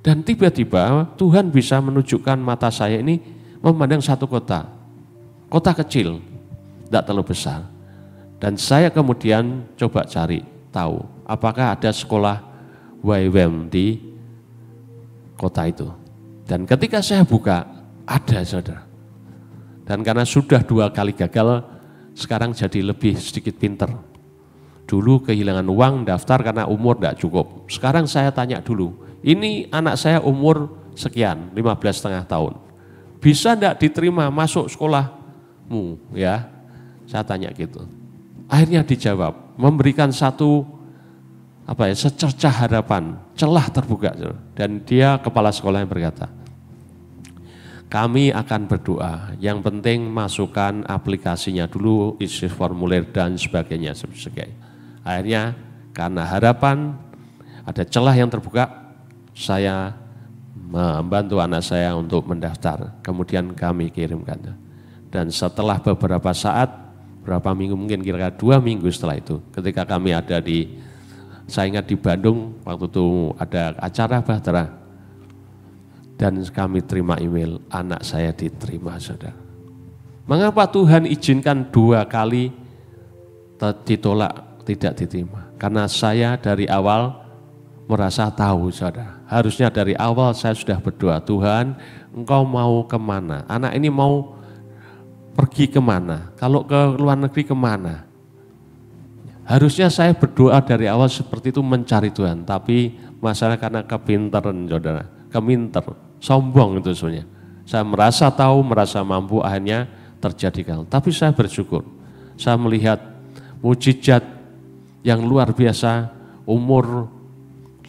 dan tiba-tiba Tuhan bisa menunjukkan mata saya ini memandang satu kota kecil, tidak terlalu besar. Dan saya kemudian coba cari tahu apakah ada sekolah WWM di kota itu. Dan ketika saya buka, ada saudara. Dan karena sudah 2 kali gagal, sekarang jadi lebih sedikit pinter. Dulu kehilangan uang daftar karena umur tidak cukup. Sekarang saya tanya dulu, ini anak saya umur sekian, 15,5 tahun. Bisa tidak diterima masuk sekolahmu ya? Saya tanya gitu. Akhirnya dijawab, memberikan satu secercah harapan, celah terbuka. Dan dia kepala sekolah yang berkata, kami akan berdoa, yang penting masukkan aplikasinya dulu, isi formulir dan sebagainya. Akhirnya karena harapan, ada celah yang terbuka, saya membantu anak saya untuk mendaftar. Kemudian kami kirimkan. Dan setelah beberapa saat, berapa minggu, mungkin kira-kira 2 minggu setelah itu, ketika kami ada saya ingat di Bandung, waktu itu ada acara Bahtera, dan kami terima email, anak saya diterima saudara. Mengapa Tuhan izinkan 2 kali ditolak, tidak diterima? Karena saya dari awal merasa tahu saudara, harusnya dari awal saya sudah berdoa, Tuhan engkau mau kemana? Anak ini mau pergi kemana? Kalau ke luar negeri kemana? Harusnya saya berdoa dari awal seperti itu mencari Tuhan, tapi masalah karena kepintaran saudara, keminter, sombong itu sebenarnya. Saya merasa tahu, merasa mampu, akhirnya terjadi hal. Tapi saya bersyukur, saya melihat mujizat yang luar biasa, umur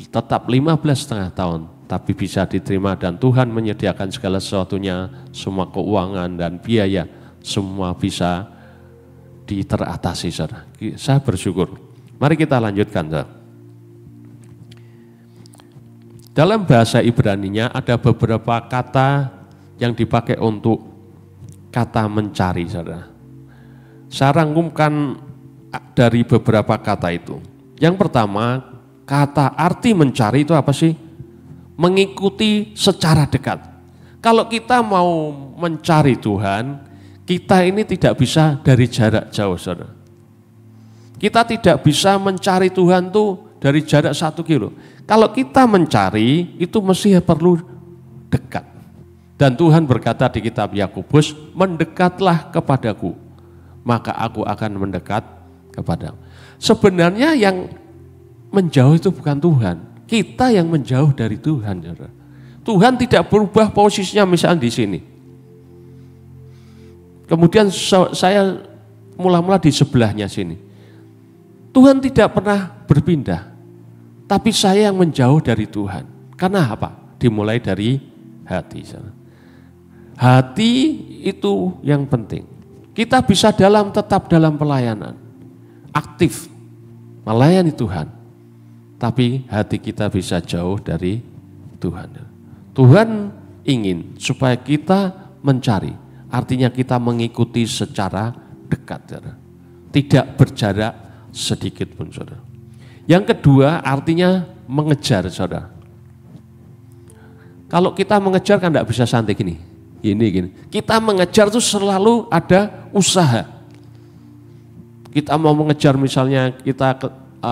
tetap 15,5 tahun, tapi bisa diterima dan Tuhan menyediakan segala sesuatunya, semua keuangan dan biaya, semua bisa teratasi saudara. Saya bersyukur. Mari kita lanjutkan saudara. Dalam bahasa Ibrani-nya ada beberapa kata yang dipakai untuk kata mencari saudara. Saya rangkumkan dari beberapa kata itu. Yang pertama, kata arti mencari itu apa sih? Mengikuti secara dekat. Kalau kita mau mencari Tuhan, kita ini tidak bisa dari jarak jauh, saudara. Kita tidak bisa mencari Tuhan tuh dari jarak 1 kilo. Kalau kita mencari, itu mesti perlu dekat. Dan Tuhan berkata di kitab Yakobus, mendekatlah kepadaku, maka aku akan mendekat kepadamu. Sebenarnya yang menjauh itu bukan Tuhan, kita yang menjauh dari Tuhan, saudara. Tuhan tidak berubah posisinya misalnya di sini. Kemudian saya mula-mula di sebelahnya sini. Tuhan tidak pernah berpindah. tapi saya yang menjauh dari Tuhan. Karena apa? Dimulai dari hati. Hati itu yang penting. Kita bisa tetap dalam pelayanan, aktif, melayani Tuhan. Tapi hati kita bisa jauh dari Tuhan. Tuhan ingin supaya kita mencari, artinya kita mengikuti secara dekat, tidak berjarak sedikit pun, saudara. Yang kedua artinya mengejar, saudara. Kalau kita mengejar kan tidak bisa santai gini. Kita mengejar itu selalu ada usaha. Kita mau mengejar misalnya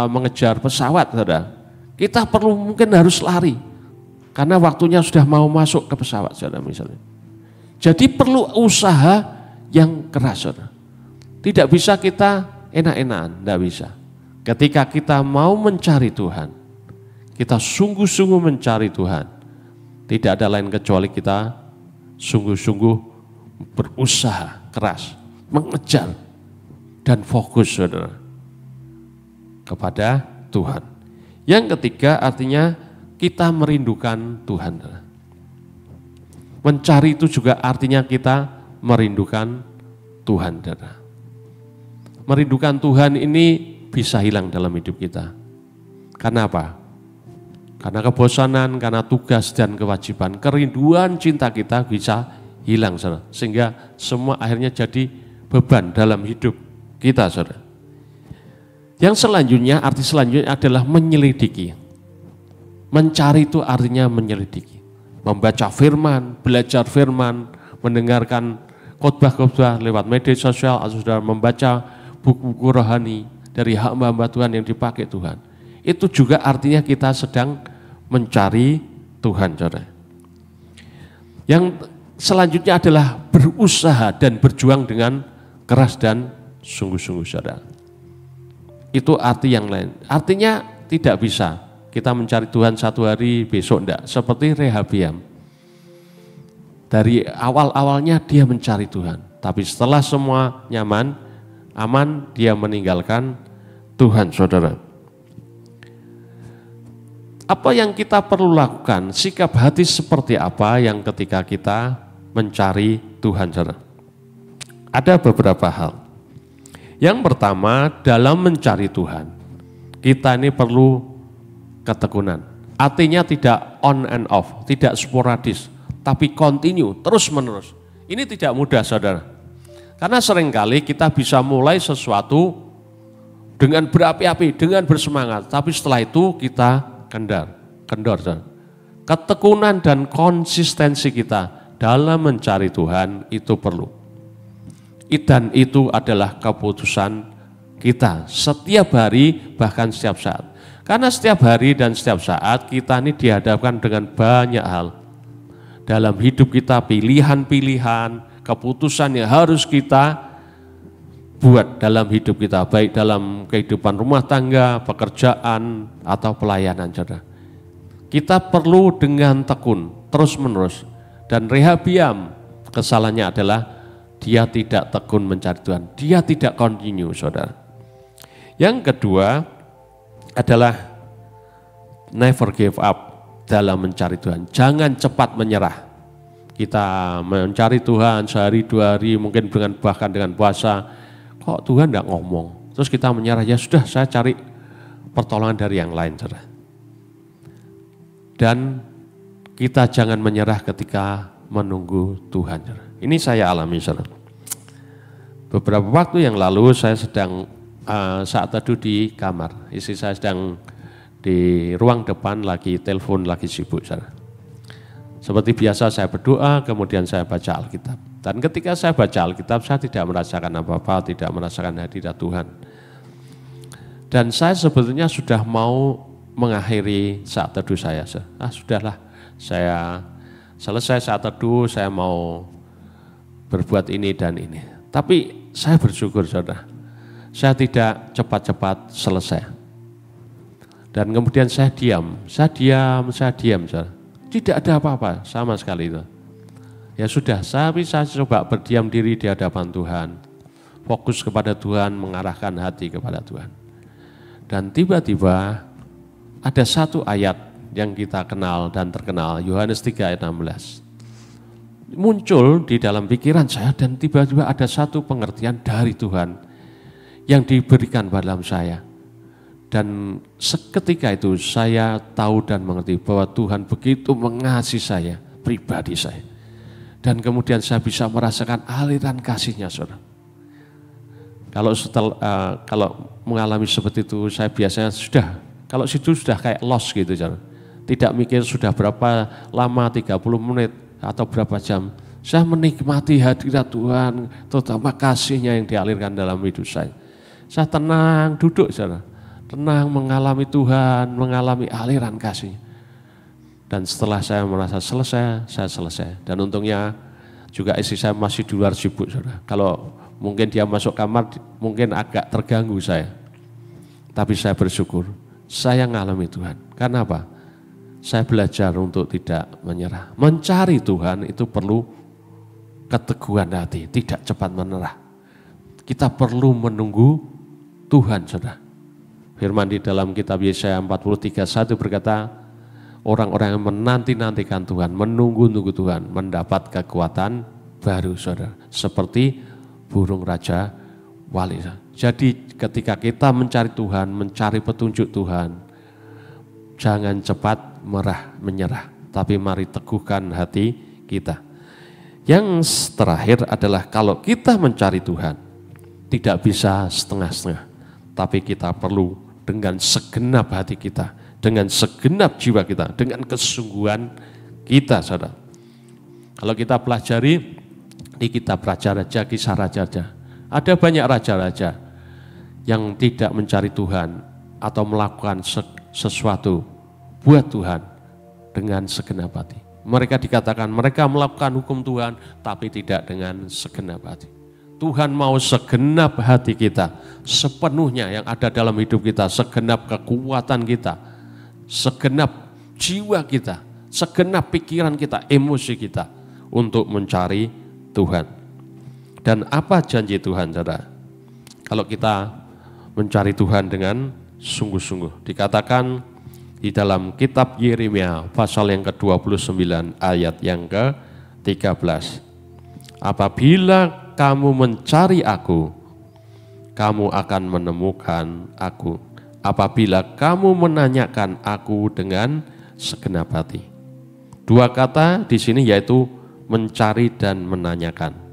mengejar pesawat, saudara. Kita perlu mungkin harus lari karena waktunya sudah mau masuk ke pesawat, saudara misalnya. Jadi perlu usaha yang keras, saudara. Tidak bisa kita enak-enakan, tidak bisa. Ketika kita mau mencari Tuhan, kita sungguh-sungguh mencari Tuhan. Tidak ada lain kecuali kita sungguh-sungguh berusaha keras, mengejar dan fokus, saudara, kepada Tuhan. Yang ketiga artinya kita merindukan Tuhan. Mencari itu juga artinya kita merindukan Tuhan. Merindukan Tuhan ini bisa hilang dalam hidup kita. Karena apa? Karena kebosanan, karena tugas dan kewajiban, kerinduan cinta kita bisa hilang, saudara. Sehingga semua akhirnya jadi beban dalam hidup kita, saudara. Yang selanjutnya, arti selanjutnya adalah menyelidiki. Mencari itu artinya menyelidiki. Membaca firman, belajar firman, mendengarkan khotbah-khotbah lewat media sosial, atau saudara membaca buku-buku rohani dari hamba-hamba Tuhan yang dipakai Tuhan. Itu juga artinya kita sedang mencari Tuhan, saudara. Yang selanjutnya adalah berusaha dan berjuang dengan keras dan sungguh-sungguh, saudara. Itu arti yang lain. Artinya tidak bisa kita mencari Tuhan satu hari besok enggak. Seperti Rehabiam. Dari awal-awalnya dia mencari Tuhan. Tapi setelah semua nyaman, aman, dia meninggalkan Tuhan, saudara. Apa yang kita perlu lakukan? Sikap hati seperti apa yang ketika kita mencari Tuhan, saudara? Ada beberapa hal. Yang pertama, dalam mencari Tuhan, kita ini perlu ketekunan. Artinya tidak on and off, tidak sporadis, tapi continue, terus-menerus. Ini tidak mudah, saudara. Karena seringkali kita bisa mulai sesuatu dengan berapi-api, dengan bersemangat, tapi setelah itu kita kendor, saudara. Ketekunan dan konsistensi kita dalam mencari Tuhan itu perlu. Dan itu adalah keputusan kita setiap hari, bahkan setiap saat. Karena setiap hari dan setiap saat kita ini dihadapkan dengan banyak hal. Dalam hidup kita pilihan-pilihan, keputusan yang harus kita buat dalam hidup kita, baik dalam kehidupan rumah tangga, pekerjaan, atau pelayanan, saudara. Kita perlu dengan tekun, terus-menerus. Dan Rehabiam, kesalahannya adalah dia tidak tekun mencari Tuhan, dia tidak continue, saudara. Yang kedua adalah never give up dalam mencari Tuhan. Jangan cepat menyerah. Kita mencari Tuhan sehari, 2 hari, mungkin bahkan dengan puasa, kok Tuhan tidak ngomong. Terus kita menyerah, ya sudah saya cari pertolongan dari yang lain, saudara. Dan kita jangan menyerah ketika menunggu Tuhan, saudara. Ini saya alami, saudara. Beberapa waktu yang lalu saya sedang saat teduh di kamar. Istri saya sedang di ruang depan lagi telepon, lagi sibuk, saudara. Seperti biasa saya berdoa, kemudian saya baca Alkitab. Dan ketika saya baca Alkitab, saya tidak merasakan apa-apa, tidak merasakan hadirat Tuhan. Dan saya sebetulnya sudah mau mengakhiri saat teduh saya. Sudahlah, saya selesai saat teduh, saya mau berbuat ini dan ini. Tapi saya bersyukur, saudara, saya tidak cepat-cepat selesai. Dan kemudian saya diam, saudara. Tidak ada apa-apa sama sekali itu. Ya sudah, saya coba berdiam diri di hadapan Tuhan. Fokus kepada Tuhan, mengarahkan hati kepada Tuhan. Dan tiba-tiba ada satu ayat yang kita kenal dan terkenal, Yohanes 3 ayat 16. Muncul di dalam pikiran saya dan tiba-tiba ada satu pengertian dari Tuhan yang diberikan dalam saya. Dan seketika itu saya tahu dan mengerti bahwa Tuhan begitu mengasihi saya, pribadi saya. Dan kemudian saya bisa merasakan aliran kasih-Nya, saudara. Kalau mengalami seperti itu, saya biasanya kalau situ sudah kayak lost gitu, saudara. Tidak mikir sudah berapa lama, 30 menit atau berapa jam. Saya menikmati hadirat Tuhan, terutama kasih-Nya yang dialirkan dalam hidup saya. Saya tenang, duduk, saudara. Tenang mengalami Tuhan, mengalami aliran kasih. Dan setelah saya merasa selesai, saya selesai. Dan untungnya juga istri saya masih di luar sibuk, saudara. Kalau mungkin dia masuk kamar, mungkin agak terganggu saya. Tapi saya bersyukur, saya mengalami Tuhan. Karena apa? Saya belajar untuk tidak menyerah. Mencari Tuhan itu perlu keteguhan hati, tidak cepat menyerah. Kita perlu menunggu Tuhan, saudara. Firman di dalam kitab Yesaya 43:1 berkata, orang-orang yang menanti-nantikan Tuhan, menunggu-nunggu Tuhan, mendapat kekuatan baru, saudara. Seperti burung raja wali. Jadi ketika kita mencari Tuhan, mencari petunjuk Tuhan, jangan cepat menyerah, tapi mari teguhkan hati kita. Yang terakhir adalah kalau kita mencari Tuhan, tidak bisa setengah-setengah, tapi kita perlu dengan segenap hati kita, dengan segenap jiwa kita, dengan kesungguhan kita, saudara. Kalau kita pelajari di kitab Raja-Raja, Kisah Raja-Raja, ada banyak raja-raja yang tidak mencari Tuhan atau melakukan sesuatu buat Tuhan dengan segenap hati. Mereka dikatakan mereka melakukan hukum Tuhan, tapi tidak dengan segenap hati. Tuhan mau segenap hati kita, sepenuhnya yang ada dalam hidup kita, segenap kekuatan kita, segenap jiwa kita, segenap pikiran kita, emosi kita untuk mencari Tuhan. Dan apa janji Tuhan, saudara? Kalau kita mencari Tuhan dengan sungguh-sungguh, dikatakan di dalam kitab Yeremia pasal yang ke-29 ayat yang ke-13. Apabila kamu mencari aku, kamu akan menemukan aku. Apabila kamu menanyakan aku dengan segenap hati. Dua kata di sini yaitu mencari dan menanyakan.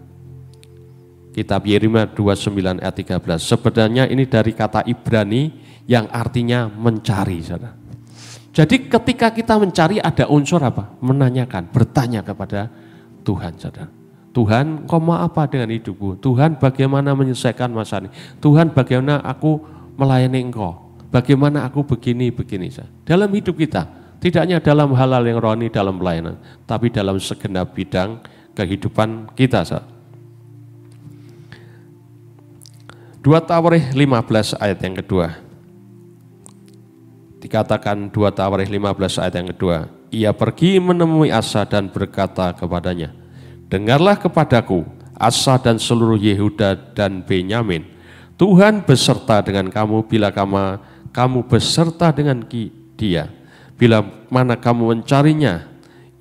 Kitab Yeremia 29 ayat 13. Sebenarnya ini dari kata Ibrani yang artinya mencari, saudara. Jadi ketika kita mencari ada unsur apa? Menanyakan, bertanya kepada Tuhan, saudara. Tuhan, kau mau apa dengan hidupku? Tuhan, bagaimana menyelesaikan masalah ini? Tuhan, bagaimana aku melayani Engkau? Bagaimana aku begini-begini? Dalam hidup kita, tidak hanya dalam hal-hal yang rohani dalam pelayanan, tapi dalam segenap bidang kehidupan kita. 2 Tawarikh 15 ayat yang kedua. Dikatakan 2 Tawarikh 15 ayat yang kedua. Ia pergi menemui Asa dan berkata kepadanya, dengarlah kepadaku, Asa dan seluruh Yehuda dan Benyamin. Tuhan beserta dengan kamu bila kamu beserta dengan dia. Bila mana kamu mencarinya,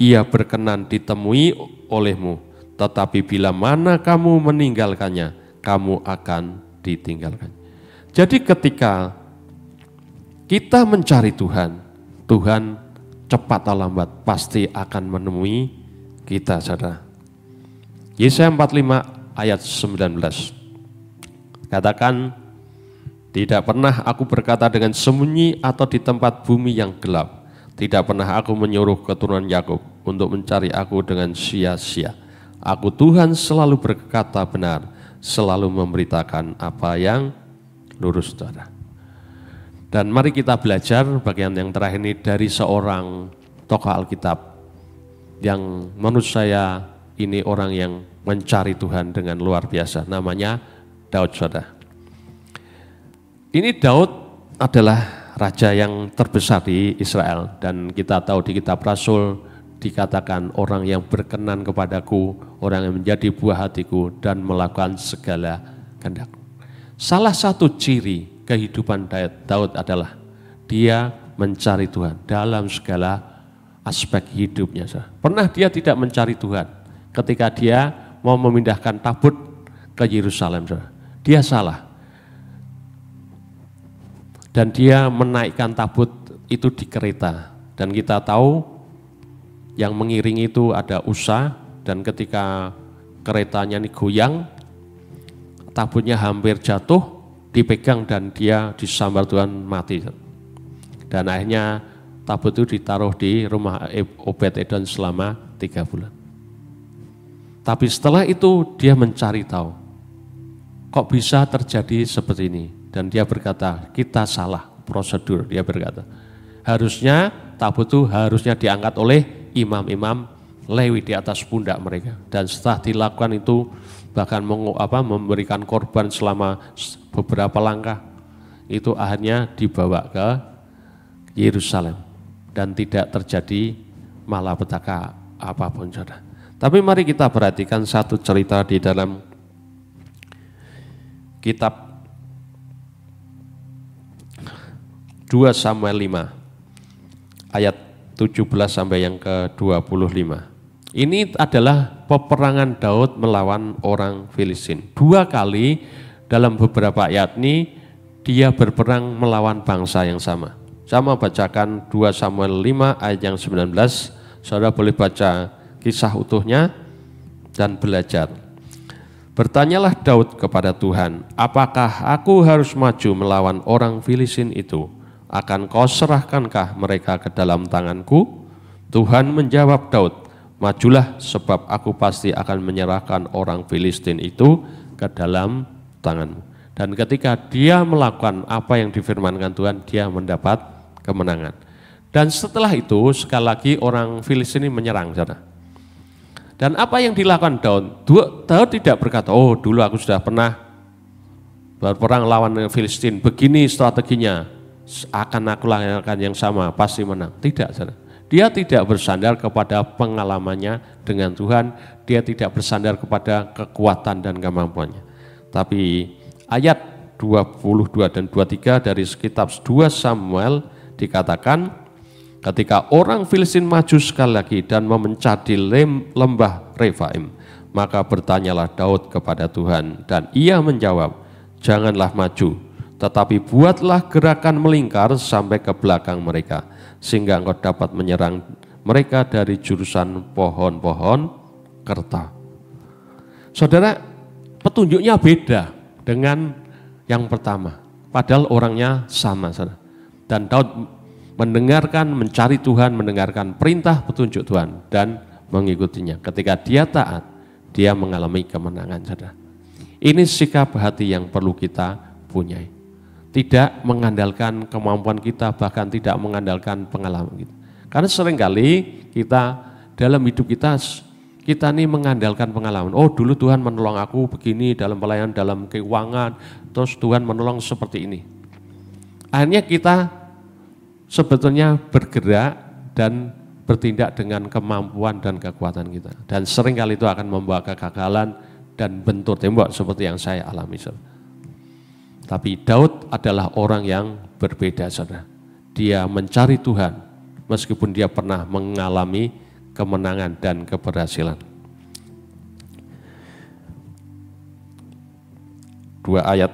ia berkenan ditemui olehmu. Tetapi bila mana kamu meninggalkannya, kamu akan ditinggalkan. Jadi ketika kita mencari Tuhan, Tuhan cepat atau lambat pasti akan menemui kita, saudara. Yesaya 45 ayat 19. Katakan, tidak pernah aku berkata dengan sembunyi atau di tempat bumi yang gelap. Tidak pernah aku menyuruh keturunan Yakub untuk mencari aku dengan sia-sia. Aku Tuhan selalu berkata benar, selalu memberitakan apa yang lurus, saudara. Dan mari kita belajar bagian yang terakhir ini dari seorang tokoh Alkitab yang menurut saya ini orang yang mencari Tuhan dengan luar biasa, namanya Daud, saudara. Ini Daud adalah raja yang terbesar di Israel, dan kita tahu di kitab Rasul dikatakan orang yang berkenan kepadaku, orang yang menjadi buah hatiku dan melakukan segala kehendak. Salah satu ciri kehidupan Daud adalah dia mencari Tuhan dalam segala aspek hidupnya. Pernah dia tidak mencari Tuhan ketika dia mau memindahkan tabut ke Yerusalem. Dia salah. Dan dia menaikkan tabut itu di kereta. Dan kita tahu yang mengiringi itu ada Usa, dan ketika keretanya ini goyang, tabutnya hampir jatuh, dipegang dan dia disambar Tuhan mati. Dan akhirnya tabut itu ditaruh di rumah Obed-Edom selama 3 bulan. Tapi setelah itu dia mencari tahu, kok bisa terjadi seperti ini? Dan dia berkata, kita salah prosedur. Dia berkata, harusnya tabut itu harusnya diangkat oleh imam-imam Lewi di atas pundak mereka. Dan setelah dilakukan itu, bahkan memberikan korban selama beberapa langkah, itu akhirnya dibawa ke Yerusalem. Dan tidak terjadi malapetaka apapun, saudara. Tapi mari kita perhatikan satu cerita di dalam kitab 2 Samuel 5 ayat 17 sampai yang ke-25. Ini adalah peperangan Daud melawan orang Filistin. 2 kali dalam beberapa ayat ini dia berperang melawan bangsa yang sama. Saya mau bacakan 2 Samuel 5 ayat yang 19. Saudara boleh baca kisah utuhnya dan belajar. Bertanyalah Daud kepada Tuhan, apakah aku harus maju melawan orang Filistin itu? Akan kau serahkankah mereka ke dalam tanganku? Tuhan menjawab Daud, majulah sebab aku pasti akan menyerahkan orang Filistin itu ke dalam tanganmu. Dan ketika dia melakukan apa yang difirmankan Tuhan, dia mendapat kemenangan. Dan setelah itu sekali lagi orang Filistin ini menyerang, saudara. Dan apa yang dilakukan Daud? Daud tidak berkata, oh dulu aku sudah pernah berperang lawan Filistin, begini strateginya, akan aku lakukan yang sama, pasti menang. Tidak, saudara. Dia tidak bersandar kepada pengalamannya dengan Tuhan, dia tidak bersandar kepada kekuatan dan kemampuannya. Tapi ayat 22 dan 23 dari kitab 2 Samuel dikatakan, ketika orang Filistin maju sekali lagi dan memencadi lembah Refaim, maka bertanyalah Daud kepada Tuhan, dan ia menjawab, janganlah maju, tetapi buatlah gerakan melingkar sampai ke belakang mereka, sehingga engkau dapat menyerang mereka dari jurusan pohon-pohon kerta. Saudara, petunjuknya beda dengan yang pertama, padahal orangnya sama, saudara. Dan Daud mendengarkan, mencari Tuhan, mendengarkan perintah petunjuk Tuhan dan mengikutinya. Ketika dia taat, dia mengalami kemenangan, saudara. Ini sikap hati yang perlu kita punyai. Tidak mengandalkan kemampuan kita, bahkan tidak mengandalkan pengalaman kita. Karena seringkali kita dalam hidup kita ini mengandalkan pengalaman. Oh dulu Tuhan menolong aku begini dalam pelayanan, dalam keuangan, terus Tuhan menolong seperti ini. Akhirnya kita sebetulnya bergerak dan bertindak dengan kemampuan dan kekuatan kita. Dan seringkali itu akan membawa kegagalan dan bentur tembok seperti yang saya alami, saudara. Tapi Daud adalah orang yang berbeda, saudara. Dia mencari Tuhan meskipun dia pernah mengalami kemenangan dan keberhasilan. 2 ayat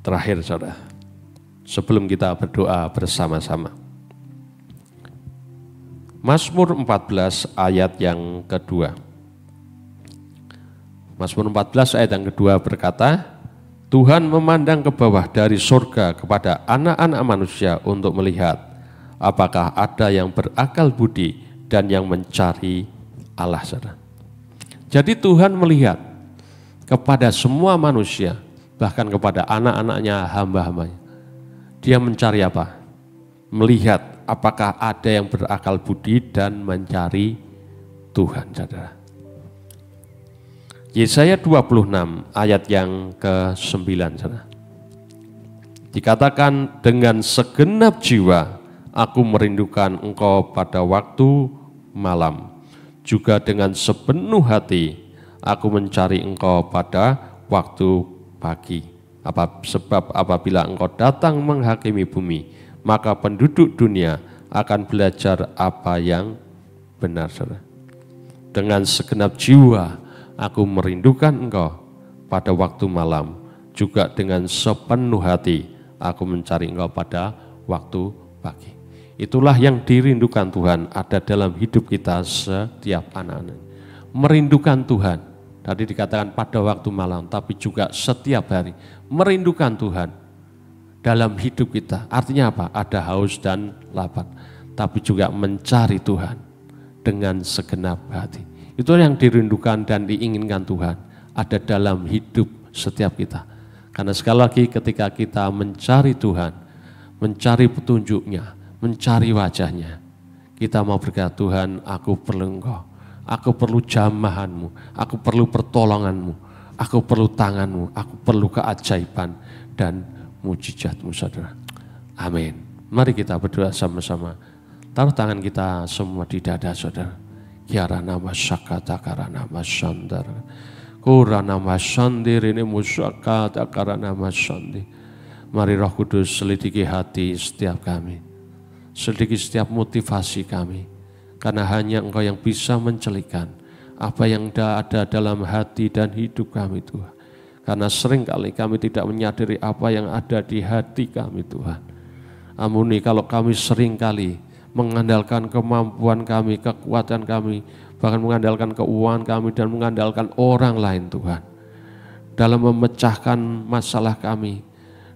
terakhir, saudara, sebelum kita berdoa bersama-sama. Mazmur 14 ayat yang kedua. Mazmur 14 ayat yang kedua berkata, Tuhan memandang ke bawah dari surga kepada anak-anak manusia untuk melihat apakah ada yang berakal budi dan yang mencari Allah, saudara. Jadi Tuhan melihat kepada semua manusia, bahkan kepada anak-anaknya, hamba-hambanya. Dia mencari apa? Melihat apakah ada yang berakal budi dan mencari Tuhan, saudara. Yesaya 26 ayat yang ke-9, saudara. Dikatakan, dengan segenap jiwa aku merindukan engkau pada waktu malam, juga dengan sepenuh hati aku mencari engkau pada waktu pagi. Sebab apabila engkau datang menghakimi bumi, maka penduduk dunia akan belajar apa yang benar. Saudara. Dengan segenap jiwa aku merindukan Engkau pada waktu malam, juga dengan sepenuh hati aku mencari Engkau pada waktu pagi. Itulah yang dirindukan Tuhan ada dalam hidup kita setiap anak-anak. Merindukan Tuhan, tadi dikatakan pada waktu malam, tapi juga setiap hari. Merindukan Tuhan dalam hidup kita, artinya apa? Ada haus dan lapar, tapi juga mencari Tuhan dengan segenap hati. Itu yang dirindukan dan diinginkan Tuhan ada dalam hidup setiap kita. Karena sekali lagi ketika kita mencari Tuhan, mencari petunjuknya, mencari wajahnya, kita mau berkata, Tuhan, aku perlu Engkau, aku perlu jamahanmu, aku perlu pertolonganmu, aku perlu tanganmu, aku perlu keajaiban dan mujizatmu, saudara. Amin. Mari kita berdoa sama-sama. Taruh tangan kita semua di dada, saudara. Kiarana masyakata karana masyandar. Kurana masyandir ini musyakata karana masyandir. Mari Roh Kudus selidiki hati setiap kami. Selidiki setiap motivasi kami. Karena hanya Engkau yang bisa mencelikan apa yang ada dalam hati dan hidup kami, Tuhan. Karena seringkali kami tidak menyadari apa yang ada di hati kami, Tuhan. Ampuni kalau kami seringkali mengandalkan kemampuan kami, kekuatan kami, bahkan mengandalkan keuangan kami dan mengandalkan orang lain, Tuhan. Dalam memecahkan masalah kami,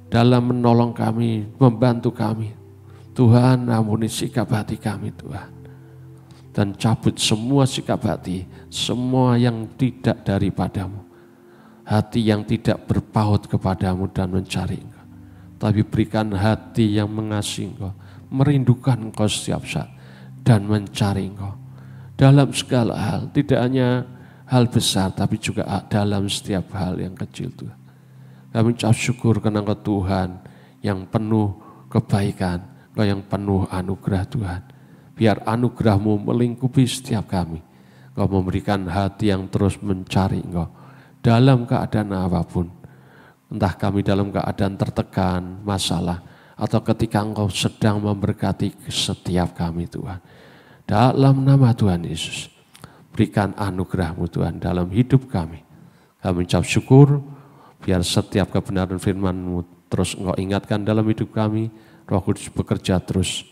dalam menolong kami, membantu kami. Tuhan, ampuni sikap hati kami, Tuhan. Dan cabut semua sikap hati, semua yang tidak daripadamu. Hati yang tidak berpaut kepadamu dan mencari Engkau. Tapi berikan hati yang mengasihi Engkau, merindukan Engkau setiap saat, dan mencari Engkau. Dalam segala hal, tidak hanya hal besar, tapi juga dalam setiap hal yang kecil, Tuhan. Kami ucap syukur karena Engkau Tuhan yang penuh kebaikan, Engkau yang penuh anugerah, Tuhan. Biar anugerah-Mu melingkupi setiap kami. Engkau memberikan hati yang terus mencari Engkau dalam keadaan apapun. Entah kami dalam keadaan tertekan, masalah, atau ketika Engkau sedang memberkati setiap kami, Tuhan. Dalam nama Tuhan Yesus, berikan anugerah-Mu, Tuhan, dalam hidup kami. Kami ucap syukur, biar setiap kebenaran firman-Mu terus Engkau ingatkan dalam hidup kami. Roh Kudus bekerja terus,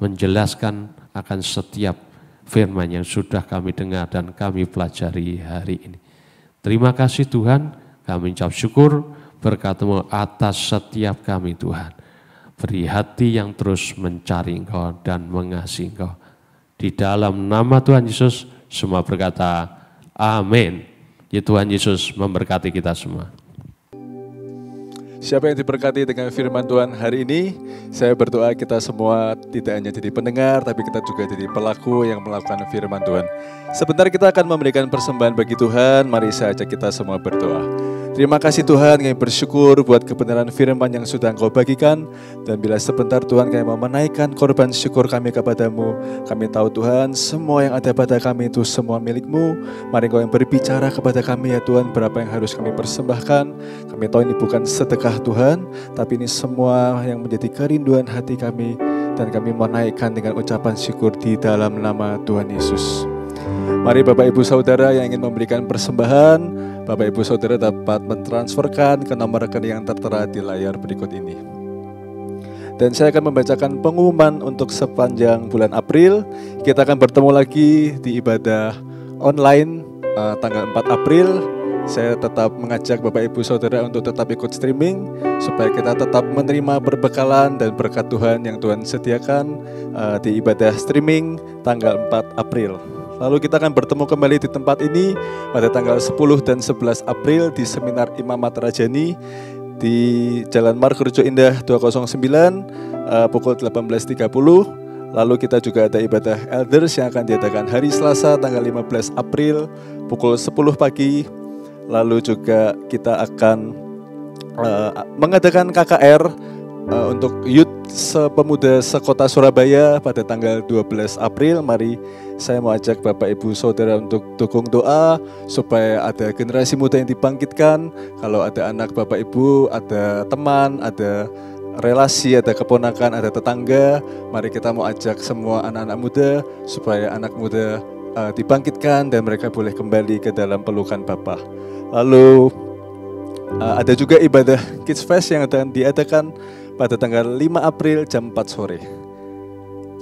menjelaskan akan setiap firman yang sudah kami dengar dan kami pelajari hari ini. Terima kasih Tuhan, kami ucap syukur, berkat-Mu atas setiap kami, Tuhan. Beri hati yang terus mencari Engkau dan mengasihi Engkau. Di dalam nama Tuhan Yesus, semua berkata, amin. Ya Tuhan Yesus memberkati kita semua. Siapa yang diberkati dengan firman Tuhan hari ini, saya berdoa kita semua tidak hanya jadi pendengar, tapi kita juga jadi pelaku yang melakukan firman Tuhan. Sebentar kita akan memberikan persembahan bagi Tuhan, mari saya ajak kita semua berdoa. Terima kasih Tuhan, kami bersyukur buat kebenaran firman yang sudah Engkau bagikan. Dan bila sebentar Tuhan kami mau menaikkan korban syukur kami kepadamu. Kami tahu Tuhan, semua yang ada pada kami itu semua milik-Mu. Mari Engkau yang berbicara kepada kami ya Tuhan, berapa yang harus kami persembahkan. Kami tahu ini bukan sedekah Tuhan, tapi ini semua yang menjadi kerinduan hati kami. Dan kami mau naikkan dengan ucapan syukur di dalam nama Tuhan Yesus. Mari Bapak Ibu Saudara yang ingin memberikan persembahan, Bapak Ibu Saudara dapat mentransferkan ke nomor rekening yang tertera di layar berikut ini. Dan saya akan membacakan pengumuman untuk sepanjang bulan April. Kita akan bertemu lagi di ibadah online tanggal 4 April. Saya tetap mengajak Bapak Ibu Saudara untuk tetap ikut streaming, supaya kita tetap menerima perbekalan dan berkat Tuhan yang Tuhan sediakan di ibadah streaming tanggal 4 April. Lalu kita akan bertemu kembali di tempat ini pada tanggal 10 dan 11 April di Seminar Imamat Rajani di Jalan Margorejo Indah 209 pukul 18.30. Lalu kita juga ada ibadah Elders yang akan diadakan hari Selasa tanggal 15 April pukul 10 pagi. Lalu juga kita akan mengadakan KKR untuk Youth Pemuda Sekota Surabaya pada tanggal 12 April. Mari saya mau ajak Bapak Ibu Saudara untuk dukung doa supaya ada generasi muda yang dibangkitkan. Kalau ada anak Bapak Ibu, ada teman, ada relasi, ada keponakan, ada tetangga. Mari kita mau ajak semua anak-anak muda supaya anak muda dibangkitkan dan mereka boleh kembali ke dalam pelukan Bapa. Lalu ada juga ibadah Kids Fest yang akan diadakan pada tanggal 5 April jam 4 sore.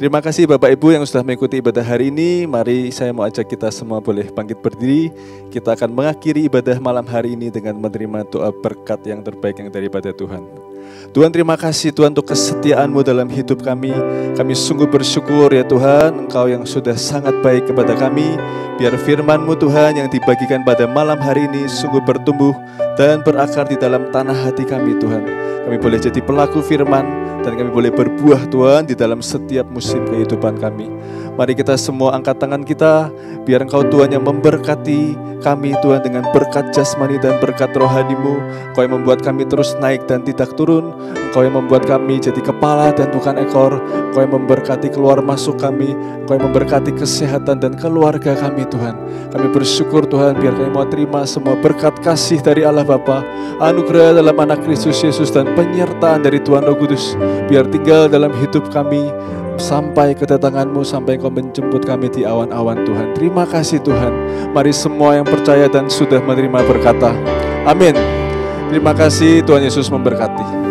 Terima kasih Bapak Ibu yang sudah mengikuti ibadah hari ini. Mari saya mau ajak kita semua boleh bangkit berdiri. Kita akan mengakhiri ibadah malam hari ini dengan menerima doa berkat yang terbaik yang daripada Tuhan. Tuhan, terima kasih Tuhan untuk kesetiaan-Mu dalam hidup kami. Kami sungguh bersyukur ya Tuhan, Engkau yang sudah sangat baik kepada kami. Biar firman-Mu Tuhan yang dibagikan pada malam hari ini sungguh bertumbuh dan berakar di dalam tanah hati kami Tuhan. Kami boleh jadi pelaku firman dan kami boleh berbuah Tuhan di dalam setiap musim kehidupan kami. Mari kita semua angkat tangan kita, biar Engkau Tuhan yang memberkati kami Tuhan dengan berkat jasmani dan berkat rohani-Mu. Engkau yang membuat kami terus naik dan tidak turun. Engkau yang membuat kami jadi kepala dan bukan ekor. Engkau yang memberkati keluar masuk kami. Engkau yang memberkati kesehatan dan keluarga kami Tuhan. Kami bersyukur Tuhan, biar kami mau terima semua berkat kasih dari Allah Bapa, anugerah dalam anak Kristus Yesus dan penyertaan dari Tuhan Roh Kudus. Biar tinggal dalam hidup kami sampai kedatangan-Mu, sampai Engkau menjemput kami di awan-awan Tuhan. Terima kasih Tuhan. Mari semua yang percaya dan sudah menerima berkata, amin. Terima kasih, Tuhan Yesus memberkati.